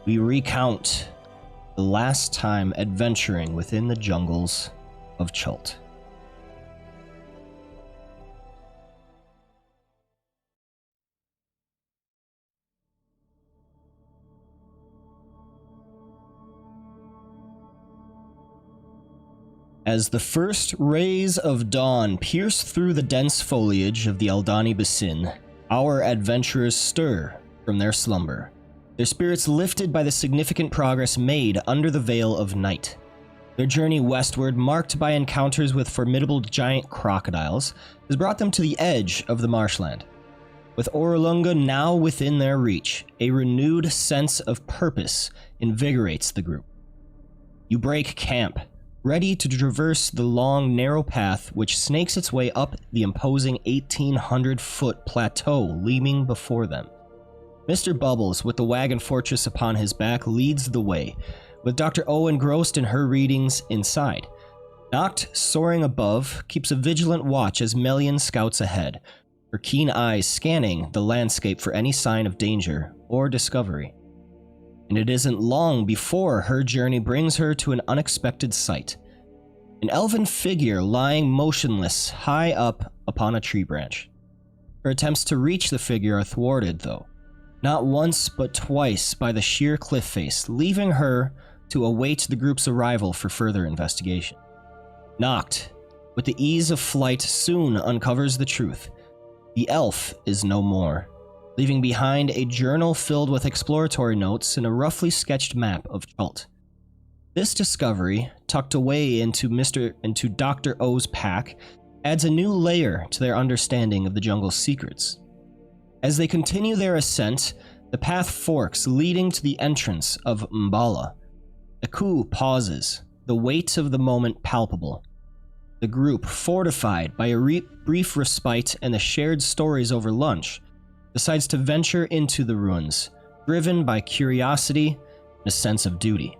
we recount the last time adventuring within the jungles of Chult. As the first rays of dawn pierce through the dense foliage of the Aldani Basin, our adventurers stir from their slumber, their spirits lifted by the significant progress made under the veil of night. Their journey westward, marked by encounters with formidable giant crocodiles, has brought them to the edge of the marshland. With Orlunga now within their reach, a renewed sense of purpose invigorates the group. You break camp, ready to traverse the long, narrow path which snakes its way up the imposing 1,800-foot plateau leaping before them. Mr. Bubbles, with the wagon fortress upon his back, leads the way, with Dr. O engrossed in her readings inside. Noct, soaring above, keeps a vigilant watch as Melian scouts ahead, her keen eyes scanning the landscape for any sign of danger or discovery. And it isn't long before her journey brings her to an unexpected sight. An elven figure lying motionless high up upon a tree branch. Her attempts to reach the figure are thwarted, though, not once but twice by the sheer cliff face, leaving her to await the group's arrival for further investigation. Noct, with the ease of flight, soon uncovers the truth. The elf is no more, leaving behind a journal filled with exploratory notes and a roughly sketched map of Chult. This discovery, tucked away into Dr. O's pack, adds a new layer to their understanding of the jungle's secrets. As they continue their ascent, the path forks, leading to the entrance of Mbala. Aku pauses, the weight of the moment palpable. The group, fortified by a brief respite and the shared stories over lunch, decides to venture into the ruins, driven by curiosity and a sense of duty.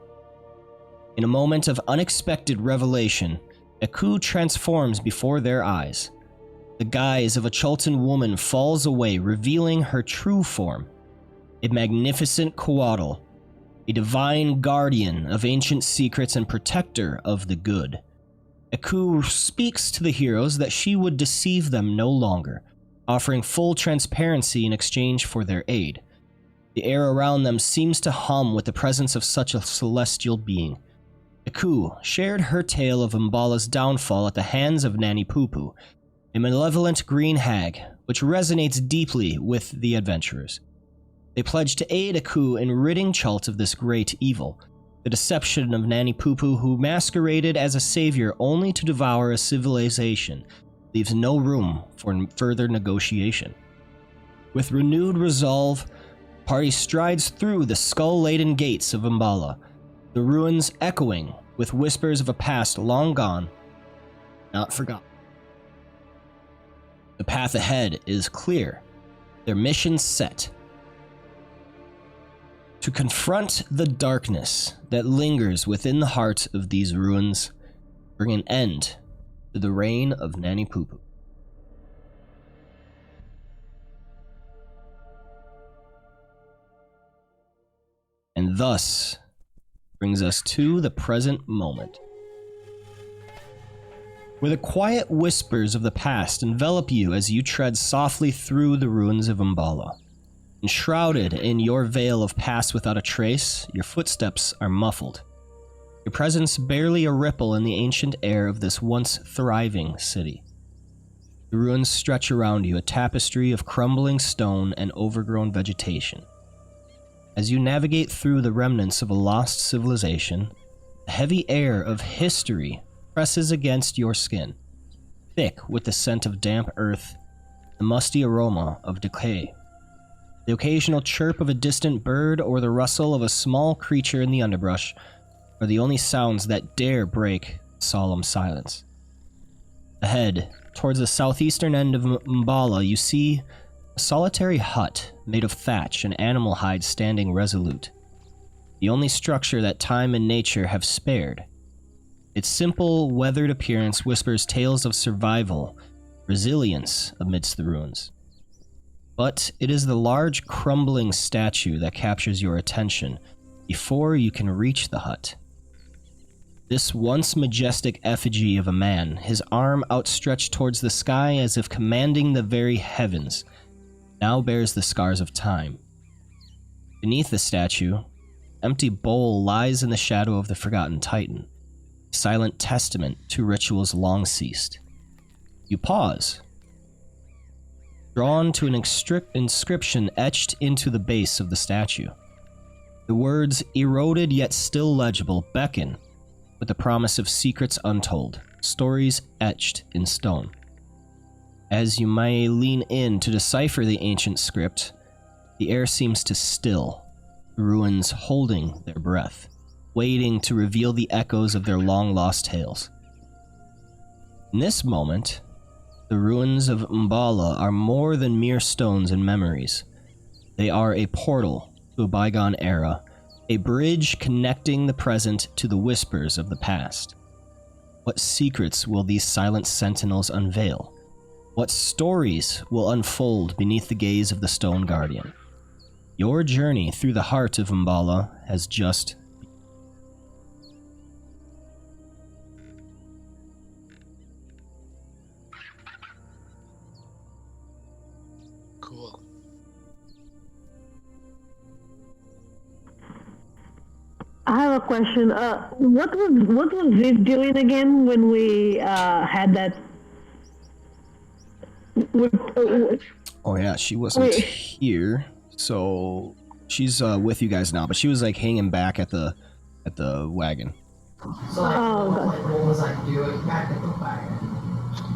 In a moment of unexpected revelation, Aku transforms before their eyes. The guise of a Chultan woman falls away, revealing her true form. A magnificent Coatl, a divine guardian of ancient secrets and protector of the good. Aku speaks to the heroes that she would deceive them no longer, offering full transparency in exchange for their aid. The air around them seems to hum with the presence of such a celestial being. Aku shared her tale of Mbala's downfall at the hands of Nanny Poo-Poo, a malevolent green hag, which resonates deeply with the adventurers. They pledged to aid Aku in ridding Chult of this great evil, the deception of Nanny Poo-Poo, who masqueraded as a savior only to devour a civilization, leaves no room for further negotiation. With renewed resolve, the party strides through the skull-laden gates of Mbala, the ruins echoing with whispers of a past long gone, not forgotten. The path ahead is clear, their mission set. To confront the darkness that lingers within the heart of these ruins, bring an end to the reign of Nanny Poo-Poo. And thus brings us to the present moment, where the quiet whispers of the past envelop you as you tread softly through the ruins of Mbala. Enshrouded in your veil of past without a trace, your footsteps are muffled, your presence barely a ripple in the ancient air of this once thriving city. The ruins stretch around you, a tapestry of crumbling stone and overgrown vegetation. As you navigate through the remnants of a lost civilization, the heavy air of history presses against your skin, thick with the scent of damp earth, the musty aroma of decay. The occasional chirp of a distant bird or the rustle of a small creature in the underbrush are the only sounds that dare break solemn silence. Ahead, towards the southeastern end of Mbala, you see a solitary hut made of thatch and animal hide standing resolute, the only structure that time and nature have spared. Its simple, weathered appearance whispers tales of survival, resilience amidst the ruins. But it is the large, crumbling statue that captures your attention, before you can reach the hut. This once majestic effigy of a man, his arm outstretched towards the sky as if commanding the very heavens, now bears the scars of time. Beneath the statue, an empty bowl lies in the shadow of the forgotten Titan, a silent testament to rituals long ceased. You pause, drawn to an inscription etched into the base of the statue. The words, eroded yet still legible, beckon with the promise of secrets untold, stories etched in stone. As you may lean in to decipher the ancient script, the air seems to still, the ruins holding their breath, waiting to reveal the echoes of their long-lost tales. In this moment, the ruins of Mbala are more than mere stones and memories. They are a portal to a bygone era, a bridge connecting the present to the whispers of the past. What secrets will these silent sentinels unveil? What stories will unfold beneath the gaze of the Stone Guardian? Your journey through the heart of Mbala has just Cool. I have a question. What was Viv doing again when we had that? Oh yeah, she wasn't here, so she's with you guys now. But she was like hanging back at the wagon. So like, what was I doing back at the wagon?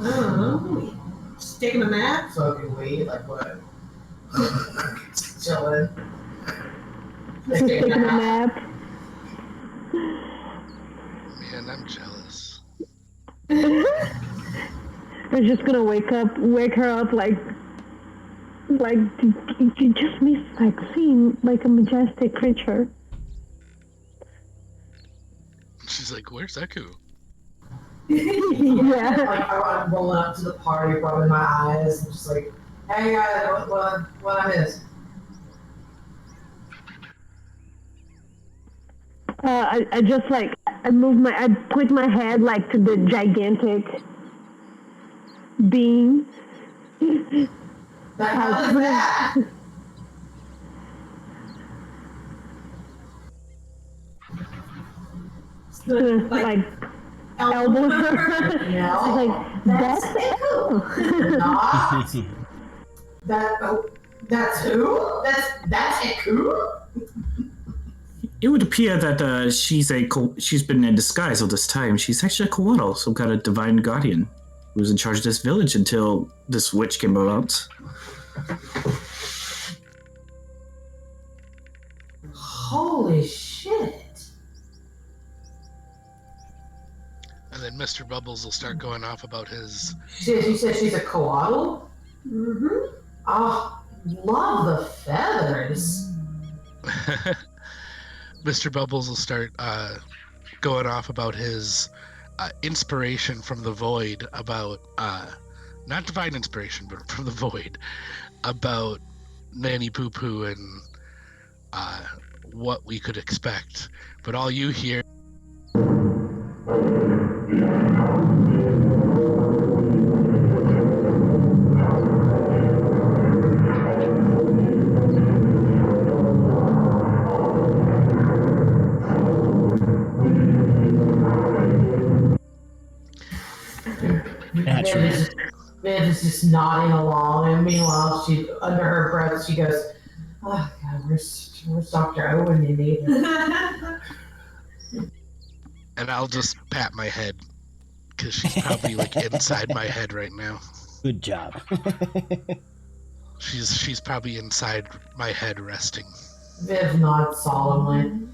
I don't know. Just taking a nap? Smoking weed, like what? Chilling. Taking a nap. Man, I'm jealous. We're just gonna wake her up like you just missed like seeing like a majestic creature. She's like, where's Eku? Yeah. Like I'm rolling up to the party, rubbing my eyes, and just like, hey guys, what I missed? I just like I put my head like to the gigantic being. The hell is that? Like elbow her. No, Like that's Eku. Not. That's who? That's Eku? It would appear that she's been in disguise all this time. She's actually a Kowato, some kind of divine guardian who was in charge of this village until this witch came about. Holy shit. And then Mr. Bubbles will start going off about his... You said she's a koala? Mm-hmm. Oh, love the feathers. Mr. Bubbles will start going off about his inspiration from the void about... not divine inspiration, but from the void about Nanny Poo Poo and what we could expect. But all you hear... Naturally. Viv is just nodding along, and meanwhile, she under her breath, she goes, "Oh God, where's Dr. Owen? You need her." And I'll just pat my head, because she's probably like inside my head right now. Good job. She's probably inside my head resting. Viv nods solemnly.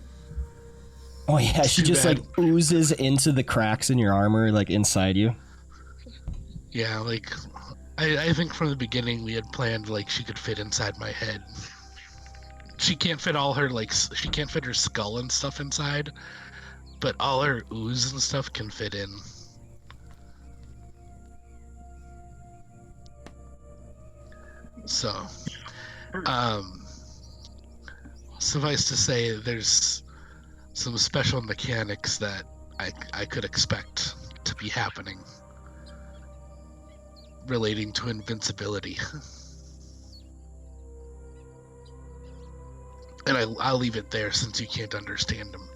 Oh yeah, she Too just bad. like oozes into the cracks in your armor, like inside you. Yeah, like I think from the beginning we had planned like she could fit inside my head. She can't fit all her she can't fit her skull and stuff inside, but all her ooze and stuff can fit in. So, suffice to say, there's some special mechanics that I could expect to be happening relating to invincibility. And I'll leave it there since you can't understand them.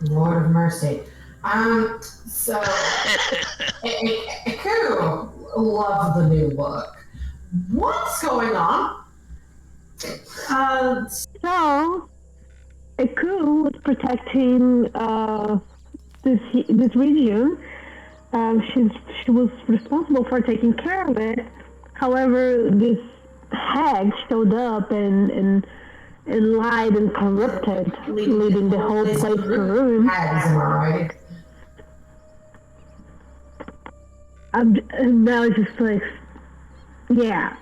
Lord of mercy. So, Iku, love the new look. What's going on? So, Iku was protecting this region. She was responsible for taking care of it. However, this hag showed up and lied and corrupted, leading the whole place to ruin. Hags, am I right? Now it's just like, yeah.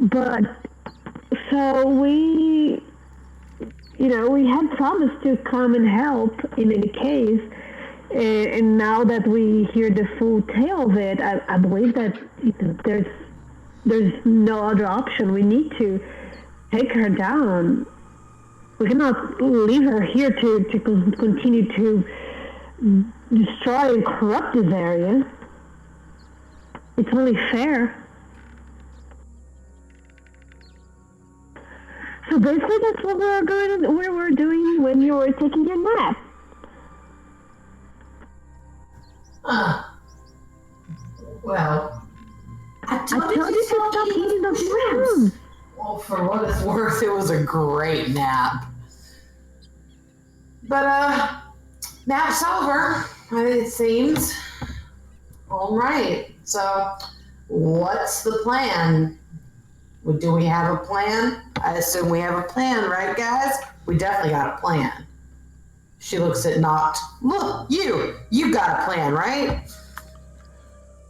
But, so we had promised to come and help in any case. And now that we hear the full tale of it, I believe that there's no other option. We need to take her down. We cannot leave her here to continue to destroy and corrupt this area. It's only fair. So basically, that's what we were doing when you were taking your nap. Well, I told you to stop eating those mushrooms. Well, for what it's worth, it was a great nap. But, nap's over, it seems. All right, so what's the plan? Do we have a plan? I assume we have a plan, right, guys? We definitely got a plan. She looks at Noct. Look, you got a plan, right?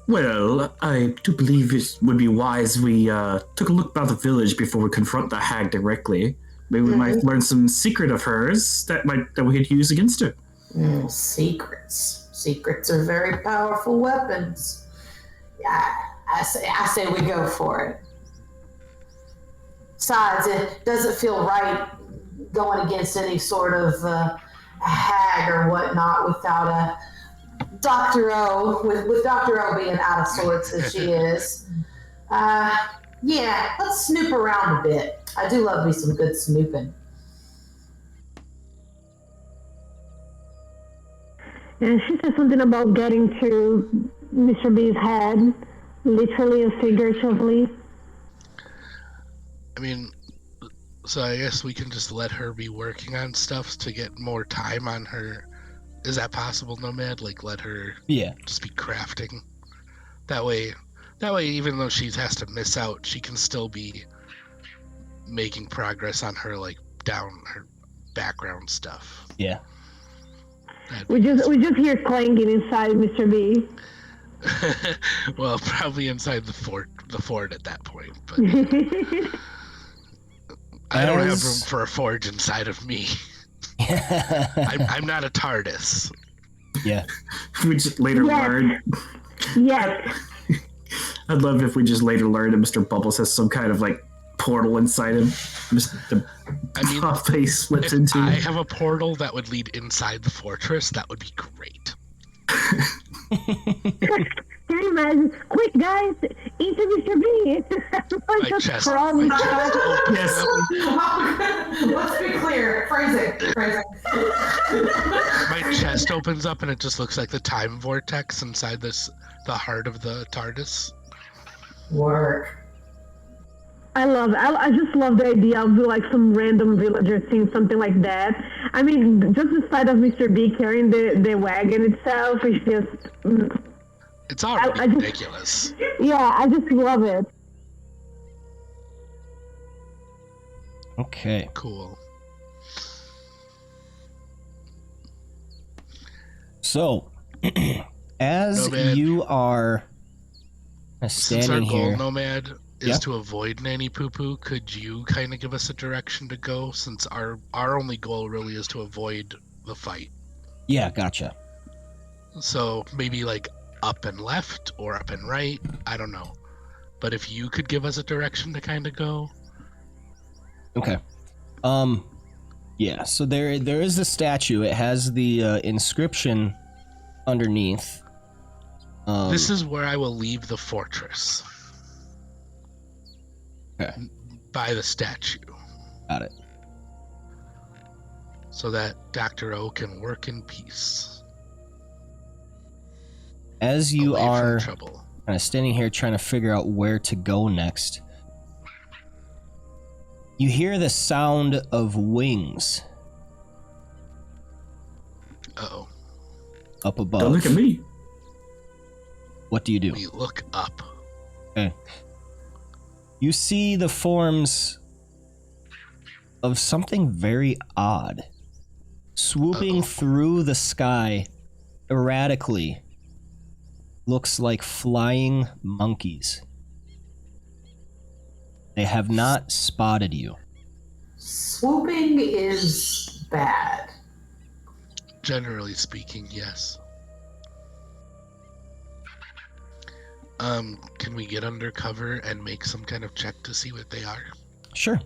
Well, I do believe it would be wise we took a look about the village before we confront the hag directly. Maybe we might learn some secret of hers that we could use against her. Secrets. Secrets are very powerful weapons. Yeah, I say we go for it. Besides, it doesn't feel right going against any sort of hag or whatnot without a Dr. O, with Dr. O being out of sorts as she is. Yeah, let's snoop around a bit. I do love me some good snooping. And she said something about getting to Mr. B's head, literally and figuratively. I mean, so I guess we can just let her be working on stuff to get more time on her. Is that possible, Nomad? Like, let her just be crafting? That way, even though she has to miss out, she can still be making progress on her, like, her background stuff. Yeah. We just hear clanging inside Mr. B. Well, probably inside the fort at that point, but I don't have room for a forge inside of me. I'm not a TARDIS. Yeah. We just later learn. Yes. I'd love if we just later learned that Mr. Bubbles has some kind of like portal inside him. Top face slips into. I have a portal that would lead inside the fortress. That would be great. Can you imagine? Quick, guys, into Mr. B. My chest. Yes. Let's be clear. Phrase it. My chest opens up and it just looks like the time vortex inside the heart of the TARDIS. Work. I just love the idea of like some random villager seeing something like that. I mean, just the sight of Mr. B carrying the wagon itself is just... It's already ridiculous. Yeah, I just love it. Okay. Cool. So, as Nomad, you are standing since our goal, here... Nomad, is to avoid nanny poo-poo, could you kind of give us a direction to go, since our only goal really is to avoid the fight? Yeah, gotcha. So maybe like up and left or up and right, I don't know. But if you could give us a direction to kind of go. Okay. Yeah, so there is the statue. It has the inscription underneath. This is where I will leave the fortress. Okay. By the statue. Got it. So that Dr. O can work in peace. As you away from are trouble. kind of standing here trying to figure out where to go next, you hear the sound of wings Uh-oh. up above. Don't look at me. What do you do? We look up. Okay. You see the forms of something very odd swooping through the sky erratically. Looks like flying monkeys. They have not spotted you. Swooping is bad. Generally speaking, yes. Can we get under cover and make some kind of check to see what they are? Sure.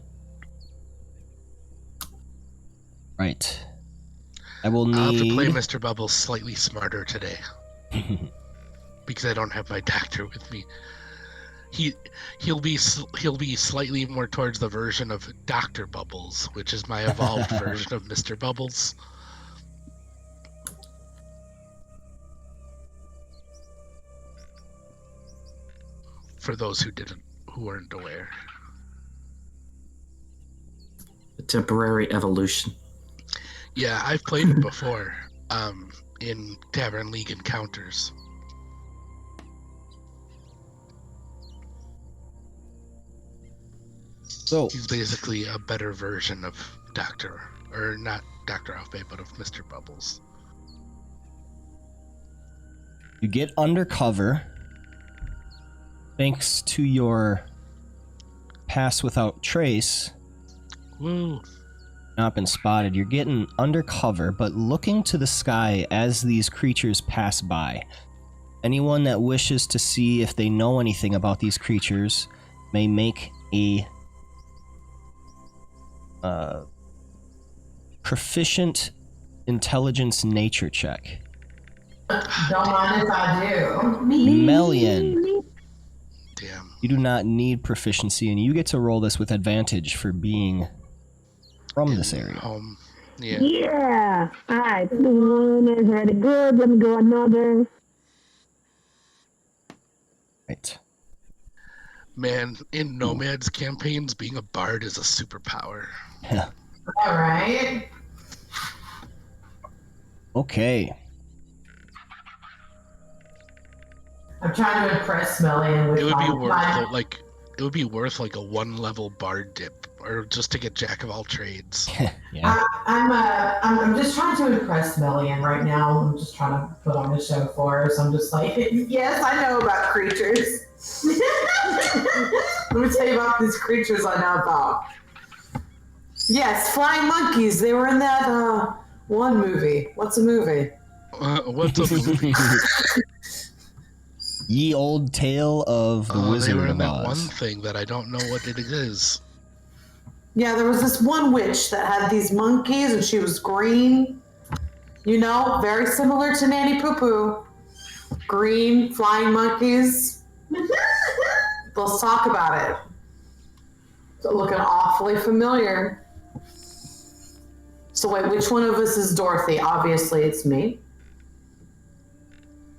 Right. I will need... I'll have to play Mr. Bubbles slightly smarter today. Because I don't have my doctor with me. He'll be slightly more towards the version of Dr. Bubbles, which is my evolved version of Mr. Bubbles. For those who weren't aware. A temporary evolution. Yeah, I've played it before, in Tavern League encounters. So, He's basically a better version of not Dr. Alfbay, but of Mr. Bubbles. you get undercover thanks to your pass without trace. Woo! Not been spotted. You're getting undercover, but looking to the sky as these creatures pass by. Anyone that wishes to see if they know anything about these creatures may make a proficient intelligence nature check. Don't mind if I do. Melian, Damn. you do not need proficiency, and you get to roll this with advantage for being from this area. Yeah. Yeah. All right. One is already good. Let me go another. Right. Man, in Nomad's campaigns, being a bard is a superpower. Yeah. All right. Okay. I'm trying to impress Melian with It would be my it would be worth like a 1-level bard dip, or just to get jack of all trades. Yeah. I'm just trying to impress Melian right now. I'm just trying to put on a show for her. So I'm just like, yes, I know about creatures. Let me tell you about these creatures I know about. Yes, flying monkeys. They were in that one movie. What's a movie? What's a movie? Ye Old Tale of the They Wizard were in of that one Oz. thing that I don't know what it is. Yeah, there was this one witch that had these monkeys and she was green. You know, very similar to Nanny Poo Poo. Green, flying monkeys. Let's talk about it. It's looking awfully familiar. So wait, which one of us is Dorothy? Obviously, it's me.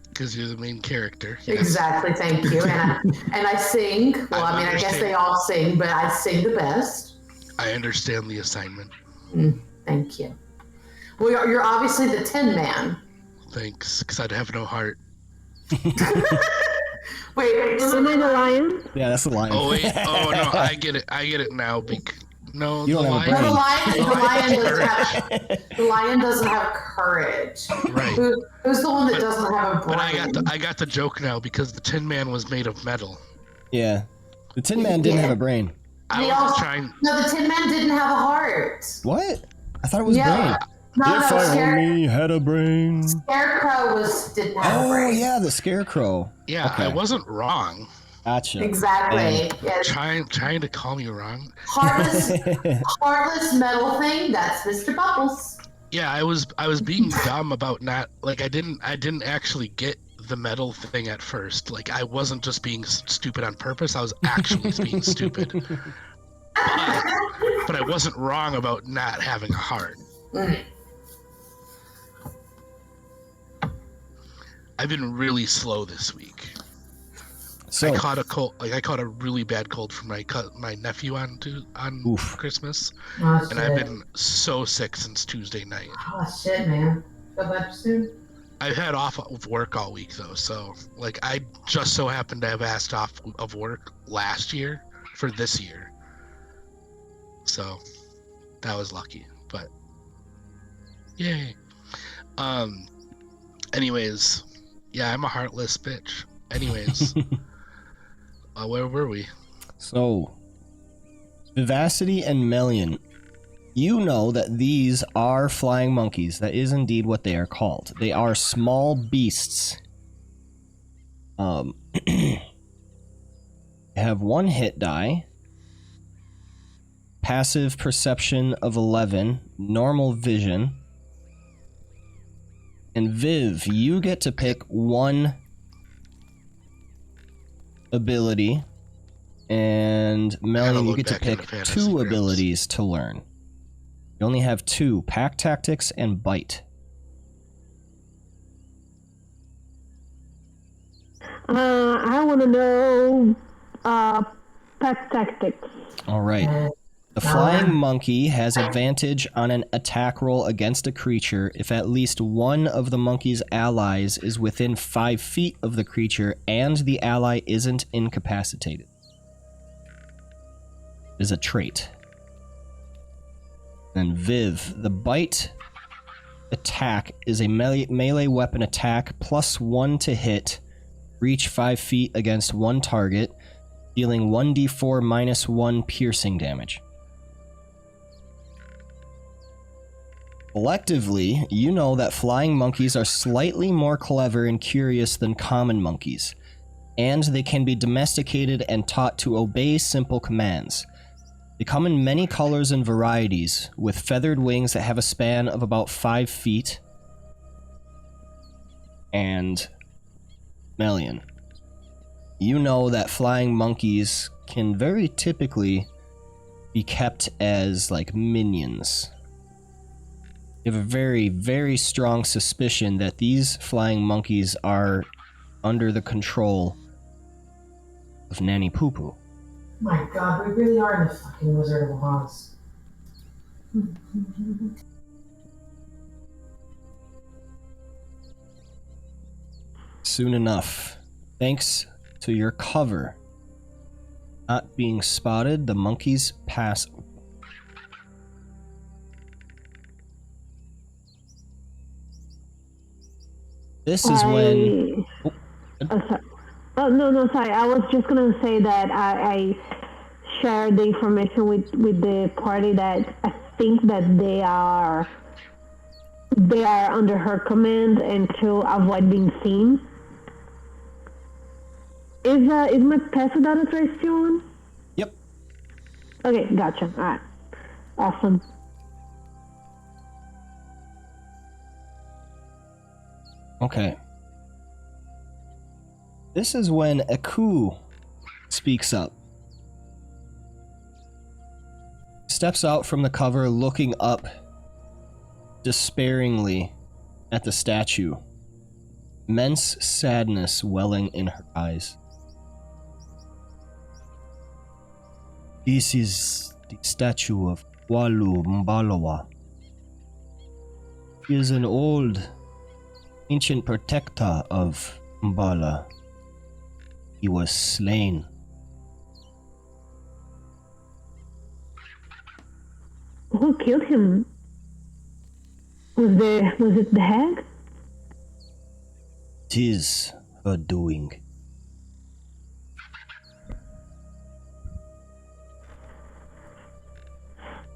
Because you're the main character. Yes. Exactly, thank you. And I sing. Well, I mean, I guess understand. they all sing, but I sing the best. I understand the assignment. Thank you. Well, you're obviously the Tin Man. Thanks, because I'd have no heart. Wait, Am I the lion? Yeah, that's the lion. Oh wait, oh no, I get it now. No, You the don't have a lion. brain. the lion doesn't have courage. Right. Who's the one that doesn't have a brain? But I got the joke now because the Tin Man was made of metal. Yeah. The Tin Man didn't Yeah. have a brain. I They was just all- trying. No, the Tin Man didn't have a heart. What? I thought it was Yeah. brain. No, only had a brain. Scarecrow didn't have a Oh, brain. yeah, the Scarecrow. Yeah, Okay. I wasn't wrong. Gotcha. Exactly. Yes. Trying to call me wrong. Heartless metal thing. That's Mr. Bubbles. Yeah, I was being dumb about not like I didn't actually get the metal thing at first. Like I wasn't just being stupid on purpose. I was actually being stupid. But I wasn't wrong about not having a heart. Mm. I've been really slow this week. So I caught a cold. Like I caught a really bad cold from my nephew on Oof. Christmas, Oh, and I've been so sick since Tuesday night. Oh shit, man. Feel better soon? I've had off of work all week though, so like I just so happened to have asked off of work last year for this year, so that was lucky. But yay. Anyways, yeah, I'm a heartless bitch. Anyways, where were we? So, Vivacity and Melian, you know that these are flying monkeys. That is indeed what they are called. They are small beasts. They have 1 hit die, passive perception of 11, normal vision, and Viv, you get to pick 1 ability, and Melian, you get to pick 2 abilities to learn. You only have 2, Pack Tactics and Bite. I want to know Pack Tactics. All right. The flying monkey has advantage on an attack roll against a creature if at least one of the monkey's allies is within 5 feet of the creature and the ally isn't incapacitated. It is a trait. And Viv, the bite attack is a melee weapon attack +1 to hit, reach 5 feet against one target, dealing 1d4 -1 piercing damage. Collectively, you know that flying monkeys are slightly more clever and curious than common monkeys, and they can be domesticated and taught to obey simple commands. They come in many colors and varieties, with feathered wings that have a span of about 5 feet. And Melian, you know that flying monkeys can very typically be kept as like minions. You have a very, very strong suspicion that these flying monkeys are under the control of Nanny Poo Poo. My god, we really are in the fucking Wizard of Oz. Soon enough, thanks to your cover not being spotted, the monkeys pass. This is when... sorry. Oh, no, sorry. I was just going to say that I shared the information with the party that I think that they are under her command and to avoid being seen. Is my password address still on? Yep. Okay, gotcha. All right. Awesome. Okay. This is when Aku speaks up. Steps out from the cover, looking up despairingly at the statue. Immense sadness welling in her eyes. This is the statue of Walu Mbalawa. He is an old, ancient protector of Mbala. He was slain. Who killed him? Was it the hag? 'Tis her doing.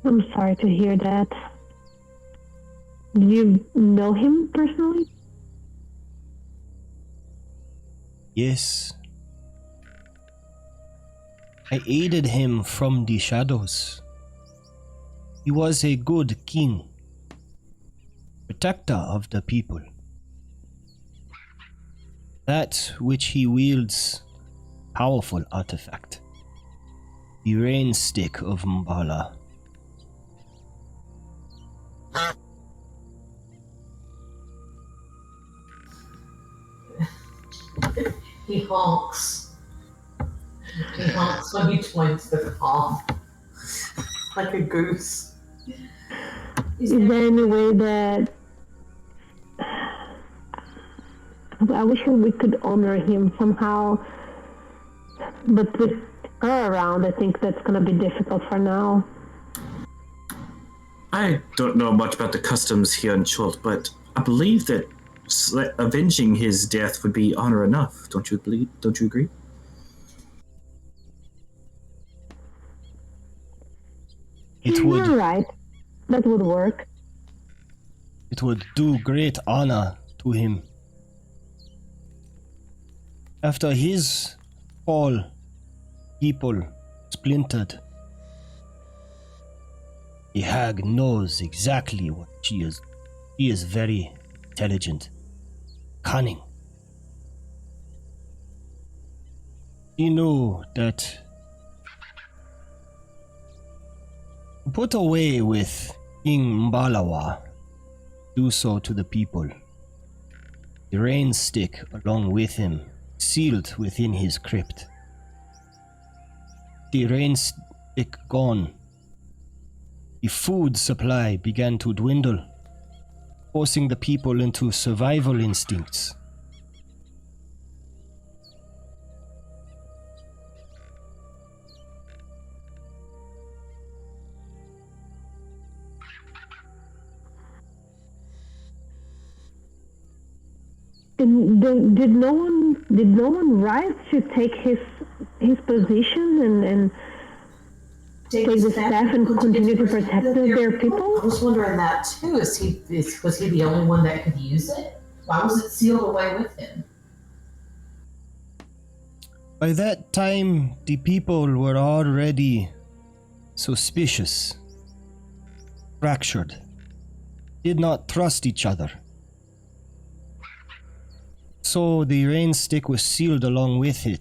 I'm sorry to hear that. Do you know him personally? Yes. I aided him from the shadows. He was a good king, protector of the people. That which he wields, powerful artifact, the rain stick of Mbala. He honks. He honks when he joins the call. Like a goose. Is there any way that I wish we could honor him somehow, but with her around, I think that's going to be difficult for now. I don't know much about the customs here in Chult, but I believe that avenging his death would be honor enough. Don't you agree? You're right. That would work. It would do great honor to him. After his fall, people splintered. The hag knows exactly what she is. She is very intelligent, cunning. She knew that put away with King Mbalawa, do so to the people. The rain stick along with him, sealed within his crypt. The rain stick gone. The food supply began to dwindle, forcing the people into survival instincts. Did no one rise to take his position and take the staff and continue to protect their people? I was wondering that too. Was he the only one that could use it? Why was it sealed away with him? By that time, the people were already suspicious, fractured, did not trust each other. So the rain stick was sealed along with it.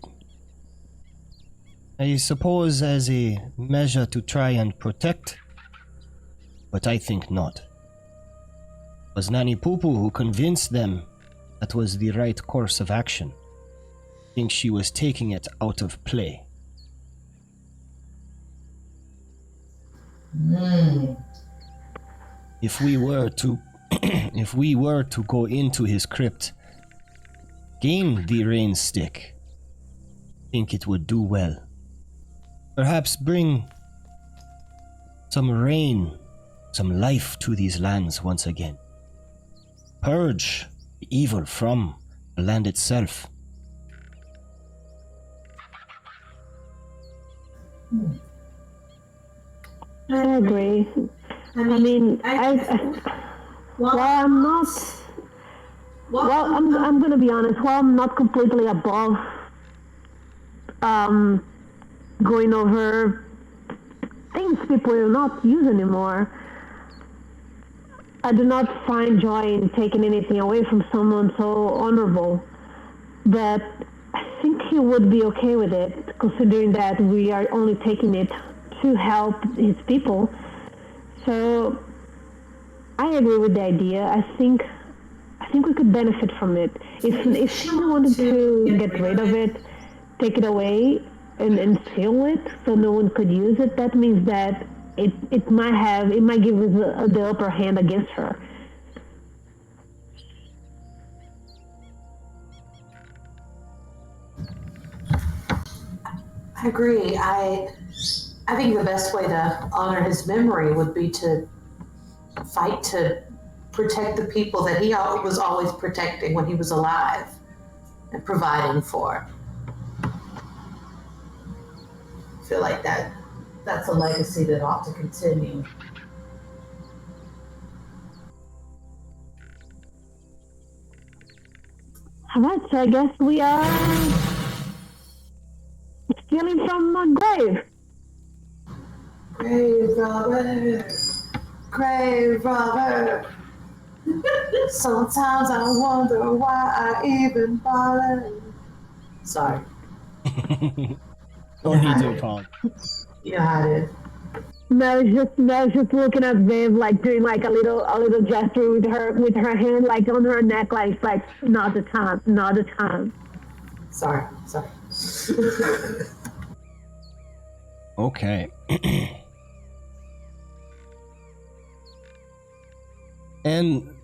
I suppose as a measure to try and protect, but I think not. It was Nani Pupu who convinced them that was the right course of action. I think she was taking it out of play. If we were to go into his crypt, gain the rain stick, I think it would do well. Perhaps bring some rain, some life to these lands once again. Purge the evil from the land itself. I agree. I mean, I'm gonna be honest. While I'm not completely above going over things people will not use anymore, I do not find joy in taking anything away from someone so honorable. But I think he would be okay with it, considering that we are only taking it to help his people. So I agree with the idea. I think we could benefit from it. If someone wanted to get rid of it, take it away and seal it so no one could use it, that means that it might give us the upper hand against her. I agree. I think the best way to honor his memory would be to fight to protect the people that he was always protecting when he was alive and providing for. I feel like that's a legacy that ought to continue. All right, so I guess we are stealing from a grave. Grave robber. Grave robber. Sometimes I wonder why I even bother. Sorry. No need to apologize. You know how it is. Mel's just looking at Viv, like doing like a little gesture with her hand like on her neck, like not the time. Sorry. Okay. And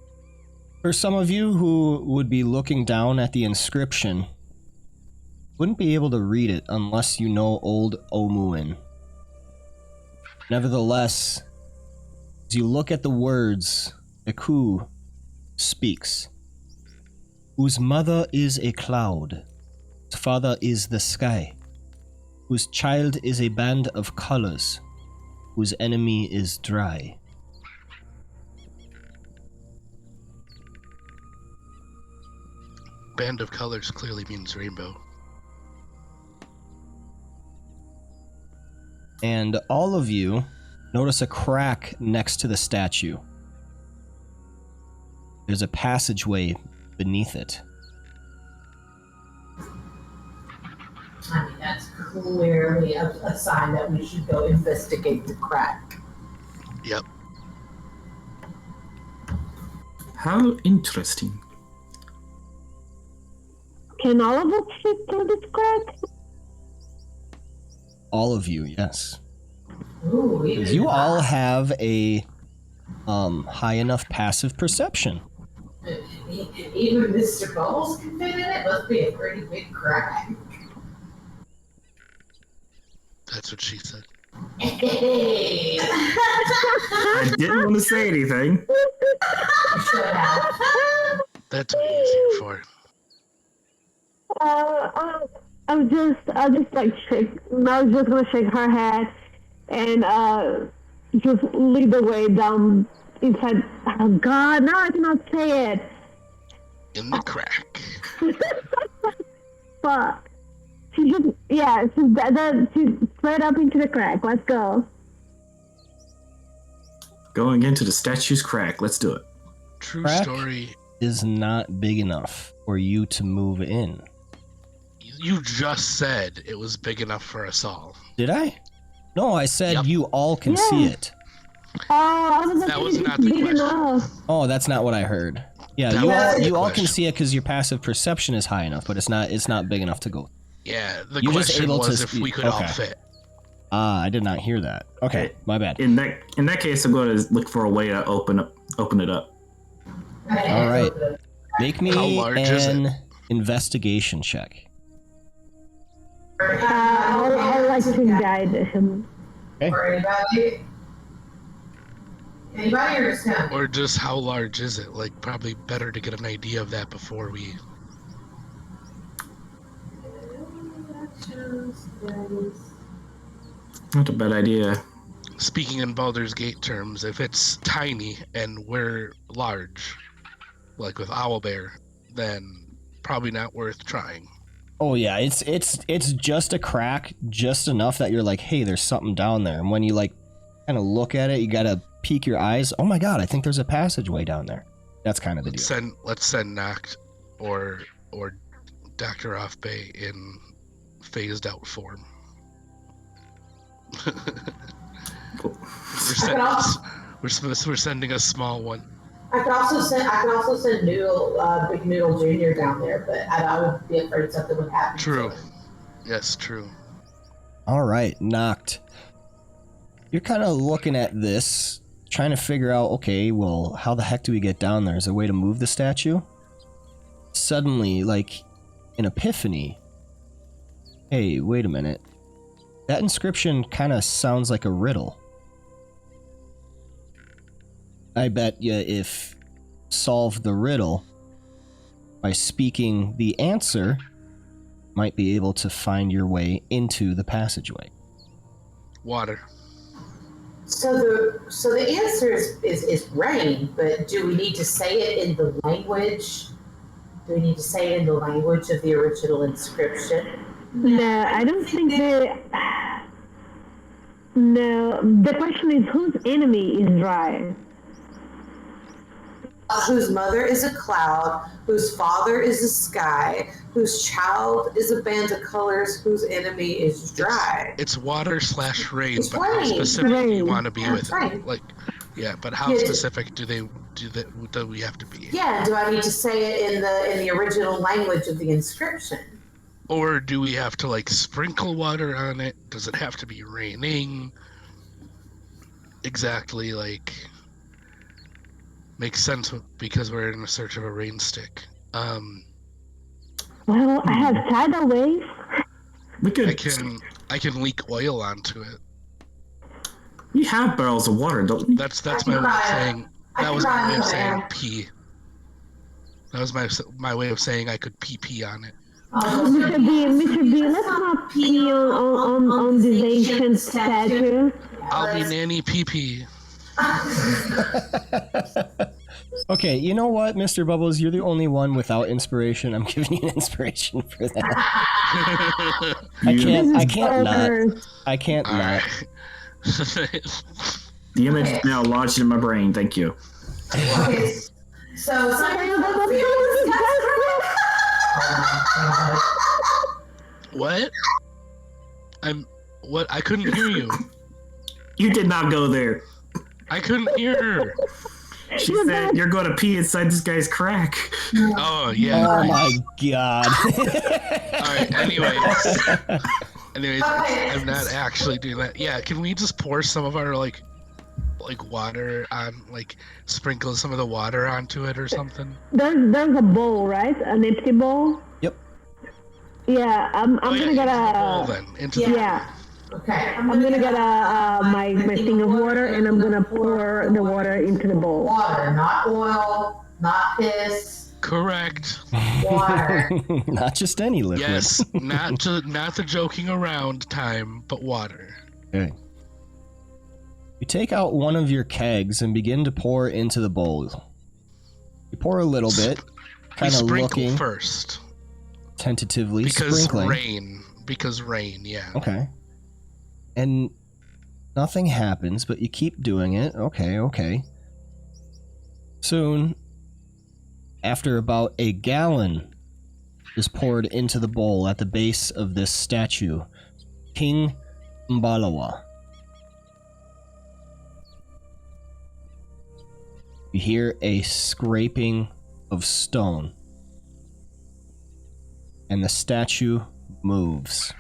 for some of you who would be looking down at the inscription, wouldn't be able to read it unless you know Old Omuin. Nevertheless, as you look at the words, Eku speaks. Whose mother is a cloud, whose father is the sky, whose child is a band of colors, whose enemy is dry. Band of colors clearly means rainbow. And all of you notice a crack next to the statue. There's a passageway beneath it. I mean, that's clearly a sign that we should go investigate the crack. Yep. How interesting. Can all of us fit through this crack? All of you, yes. Ooh, Because you all have a high enough passive perception. Even Mr. Bubbles can fit in it? Must be a pretty big crack. That's what she said. Hey! I didn't want to say anything. You should have. That's what he's here for. I'll just like shake. I was just gonna shake her head and just lead the way down inside. Oh God! Now I cannot say it. In the crack. Fuck. She's straight up into the crack. Let's go. Going into the statue's crack. Let's do it. True Crack? story. Is not big enough for you to move in. You just said it was big enough for us all. Did I? No, I said Yep. you all can see it. Oh, I was That like, was it's not the big question. enough. Oh, that's not what I heard. Yeah, That you was all the you all can question. see it because your passive perception is high enough, but it's not big enough to go. Yeah, the You're just question able to was if we could all okay. fit. Ah, I did not hear that. Okay, my bad. In that case, I'm going to look for a way to open it up. All right. Make How me large is it? an investigation check. I like to guide him. Or anybody? Anybody or just him? Or just how large is it? Like, probably better to get an idea of that before we... Not a bad idea. Speaking in Baldur's Gate terms, if it's tiny and we're large, like with Owlbear, then probably not worth trying. Oh yeah, it's just a crack, just enough that you're like, hey, there's something down there. And when you like kind of look at it, you gotta peek your eyes. Oh my god, I think there's a passageway down there. That's kind of the deal. Let's send Noct or Dr. Offbay in phased out form. We're sending a small one. I could also send Noodle, Big Noodle Jr. down there, but I would be afraid something would happen. True. to him. Yes, true. All right, Noct. You're kind of looking at this, trying to figure out, okay, well, how the heck do we get down there? Is there a way to move the statue? Suddenly, like, an epiphany. Hey, wait a minute. That inscription kind of sounds like a riddle. I bet you if solve the riddle by speaking the answer, might be able to find your way into the passageway. Water. So the answer is rain, but do we need to say it in the language? Do we need to say it in the language of the original inscription? No, I don't think they. No, the question is whose enemy is dry? Whose mother is a cloud, whose father is the sky, whose child is a band of colors, whose enemy is dry. It's water/rain, It's but how rain. specific do you Rain. want to be with Right. it? Like, yeah, but how Yeah. specific do we have to be? Yeah, do I need to say it in the original language of the inscription? Or do we have to like sprinkle water on it? Does it have to be raining? Exactly, like makes sense because we're in search of a rain stick. Well, I have tidal waves. We could. I can leak oil onto it. We have barrels of water, don't we? That's my way of saying. That was my way of saying pee. That was my way of saying I could pee on it. Mr. B, let's not pee on this ancient statue. I'll be Nanny Pee. Okay, you know what, Mr. Bubbles? You're the only one without inspiration. I'm giving you an inspiration for that. I can't not. The image is now lodged in my brain. Thank you. Okay, so What? What? I couldn't hear you. You did not go there. I couldn't hear her. She said you're going to pee inside this guy's crack. Oh yeah. Oh my god. Alright, anyways, I'm not actually doing that. Yeah, can we just pour some of our like water on, like sprinkle some of the water onto it or something? There's a bowl, right? An empty bowl. Yep. Yeah, I'm gonna get Okay. I'm gonna get my thing of water, and I'm gonna pour the water into the bowl. Water, not oil, not piss. Correct. Water. Not just any liquid. Yes, not the joking around time, but water. Okay. You take out one of your kegs and begin to pour into the bowl. You pour a little bit, kind of looking first. Tentatively, Because sprinkling. rain, yeah. Okay. And nothing happens, but you keep doing it. Okay. Soon, after about a gallon is poured into the bowl at the base of this statue, King Mbala. You hear a scraping of stone, and the statue moves.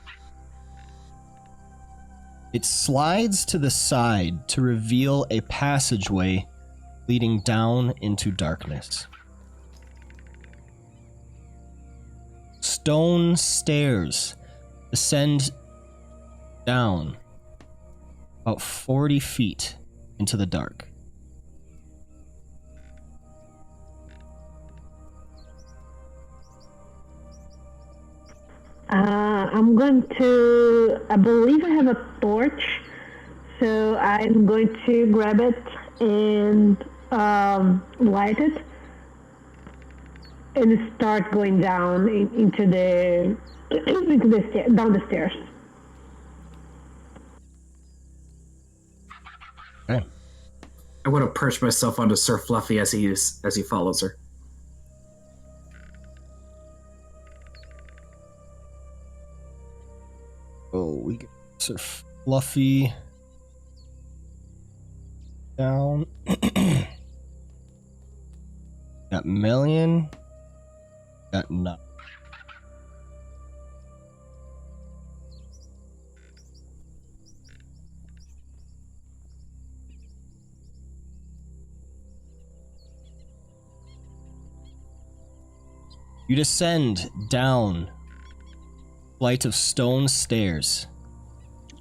It slides to the side to reveal a passageway leading down into darkness. Stone stairs descend down about 40 feet into the dark. I'm going to, I believe I have a torch, so I'm going to grab it and light it and start going down into the down the stairs. Okay. I want to perch myself onto Sir Fluffy as he follows her. Oh, we get Sir Fluffy down. Got Million. Got none. You descend down flight of stone stairs.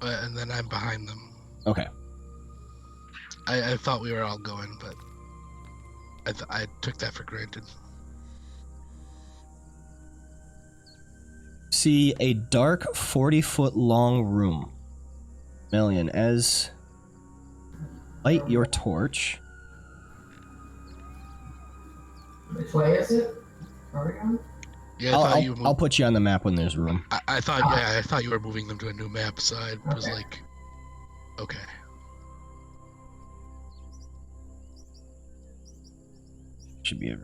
And then I'm behind them. Okay. I thought we were all going, but I took that for granted. See a dark 40-foot long room. Million, as light your torch. Which way is it? Are we going? Yeah, I thought you moved. I'll put you on the map when there's room. I thought you were moving them to a new map, so I was like, okay. Should be able.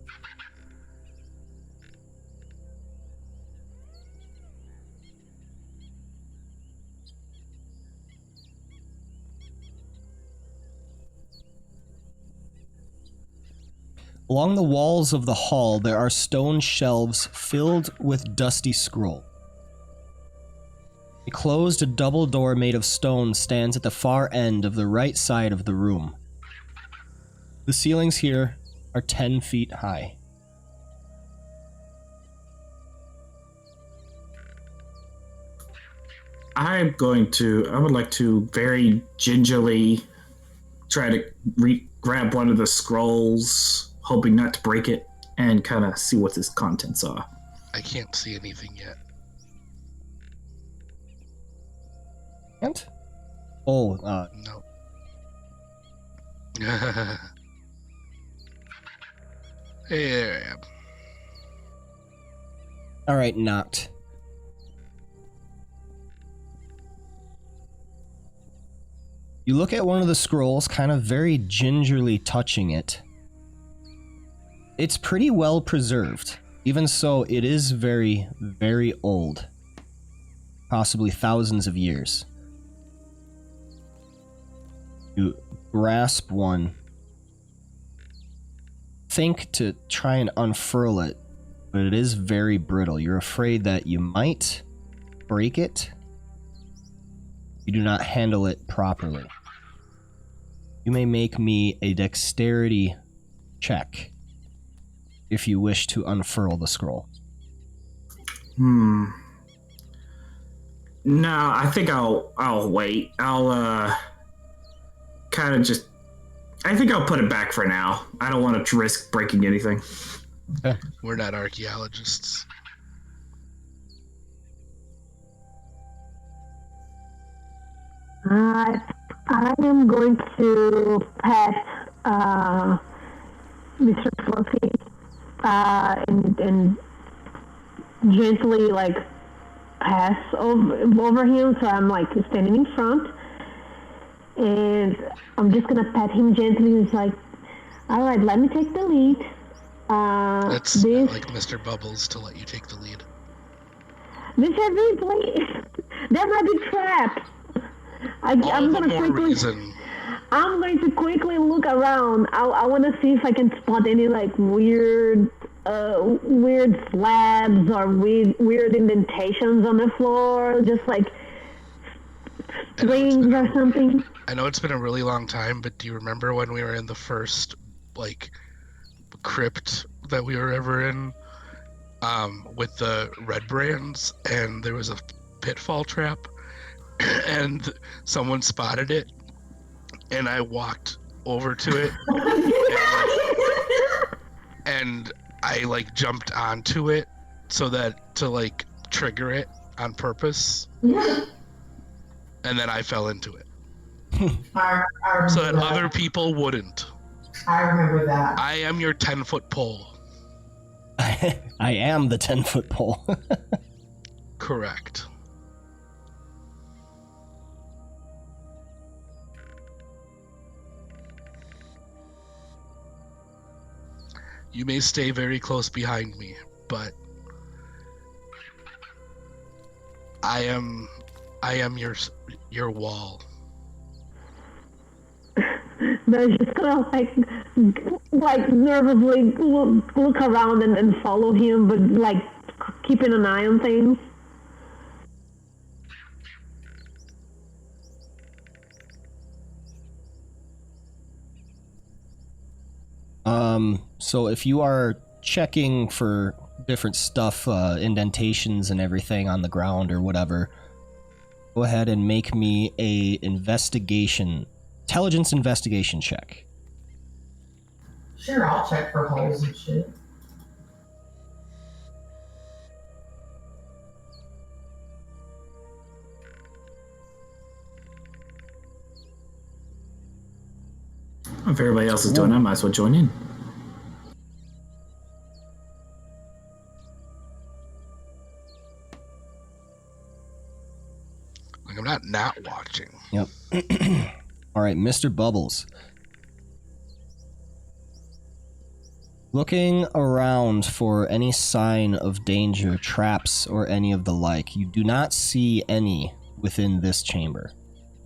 Along the walls of the hall, there are stone shelves filled with dusty scroll. A closed double door made of stone stands at the far end of the right side of the room. The ceilings here are 10 feet high. I would like to very gingerly try to grab one of the scrolls, hoping not to break it, and kind of see what its contents are. I can't see anything yet. And? Oh, No. Hey, there I am. alright, knocked. You look at one of the scrolls, kind of very gingerly touching it. It's pretty well preserved. Even so, it is very, very old. Possibly thousands of years. You grasp one. Think to try and unfurl it, but it is very brittle. You're afraid that you might break it. You do not handle it properly. You may make me a dexterity check if you wish to unfurl the scroll. No, I think I'll wait. I'll kind of just. I think I'll put it back for now. I don't want to risk breaking anything. Okay. We're not archaeologists. I am going to pet Mr. Fluffy and gently like pass over him, so I'm like standing in front, and I'm just gonna pet him gently. It's like, all right, let me take the lead. That's like Mr. Bubbles to let you take the lead. Mr. Beasley, that might be trapped. I'm going to quickly look around. I want to see if I can spot any like weird slabs or weird indentations on the floor, just like springs or something. I know it's been a really long time, but do you remember when we were in the first like crypt that we were ever in, with the red brands, and there was a pitfall trap? And someone spotted it, and I walked over to it, and I like jumped onto it so that to like trigger it on purpose, and then I fell into it. I So that other people wouldn't. I remember that. I am your 10-foot pole. I am the 10-foot pole. Correct. You may stay very close behind me, but I am your wall. They're just gonna like nervously look around and follow him, but like keeping an eye on things. So if you are checking for different stuff, indentations and everything on the ground or whatever, go ahead and make me a intelligence investigation check. Sure, I'll check for holes and shit. If everybody else is doing it, I might as well join in. not watching. Yep. All right, Mr. Bubbles. Looking around for any sign of danger, traps, or any of the like, you do not see any within this chamber.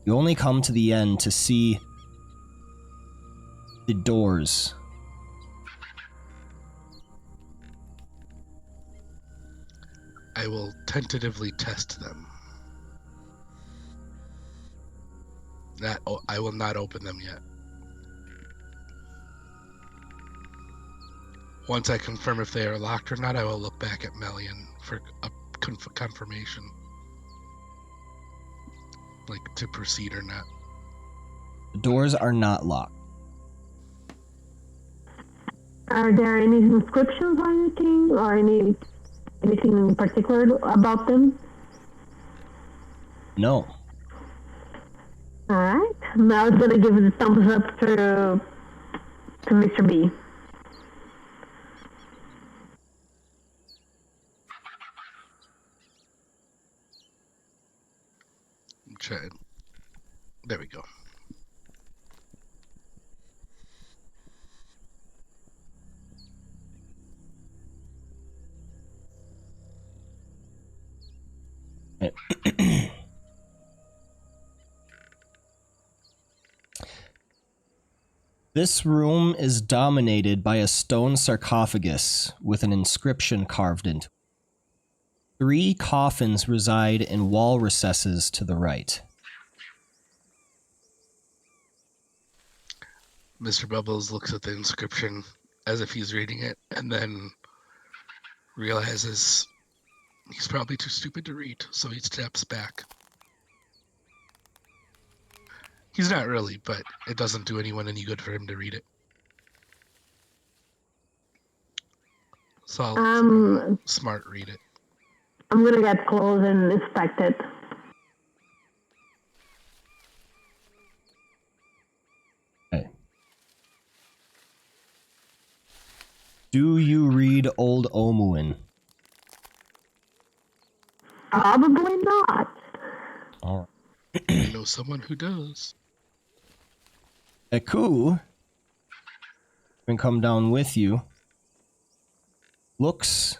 You only come to the end to see the doors. I will tentatively test them. I will not open them yet. Once I confirm if they are locked or not, I will look back at Melian for a confirmation. Like, to proceed or not. The doors are not locked. Are there any inscriptions or anything, or anything in particular about them? No. Alright. Now I was gonna give the thumbs up to Mr. B. Try. There we go. This room is dominated by a stone sarcophagus with an inscription carved into it. 3 coffins reside in wall recesses to the right. Mr. Bubbles looks at the inscription as if he's reading it, and then realizes he's probably too stupid to read, so he steps back. He's not really, but it doesn't do anyone any good for him to read it. So I'll smart read it. I'm gonna get close and inspect it. Okay. Do you read Old Omuin? Probably not. All right. I know someone who does. Eku can come down with you. Looks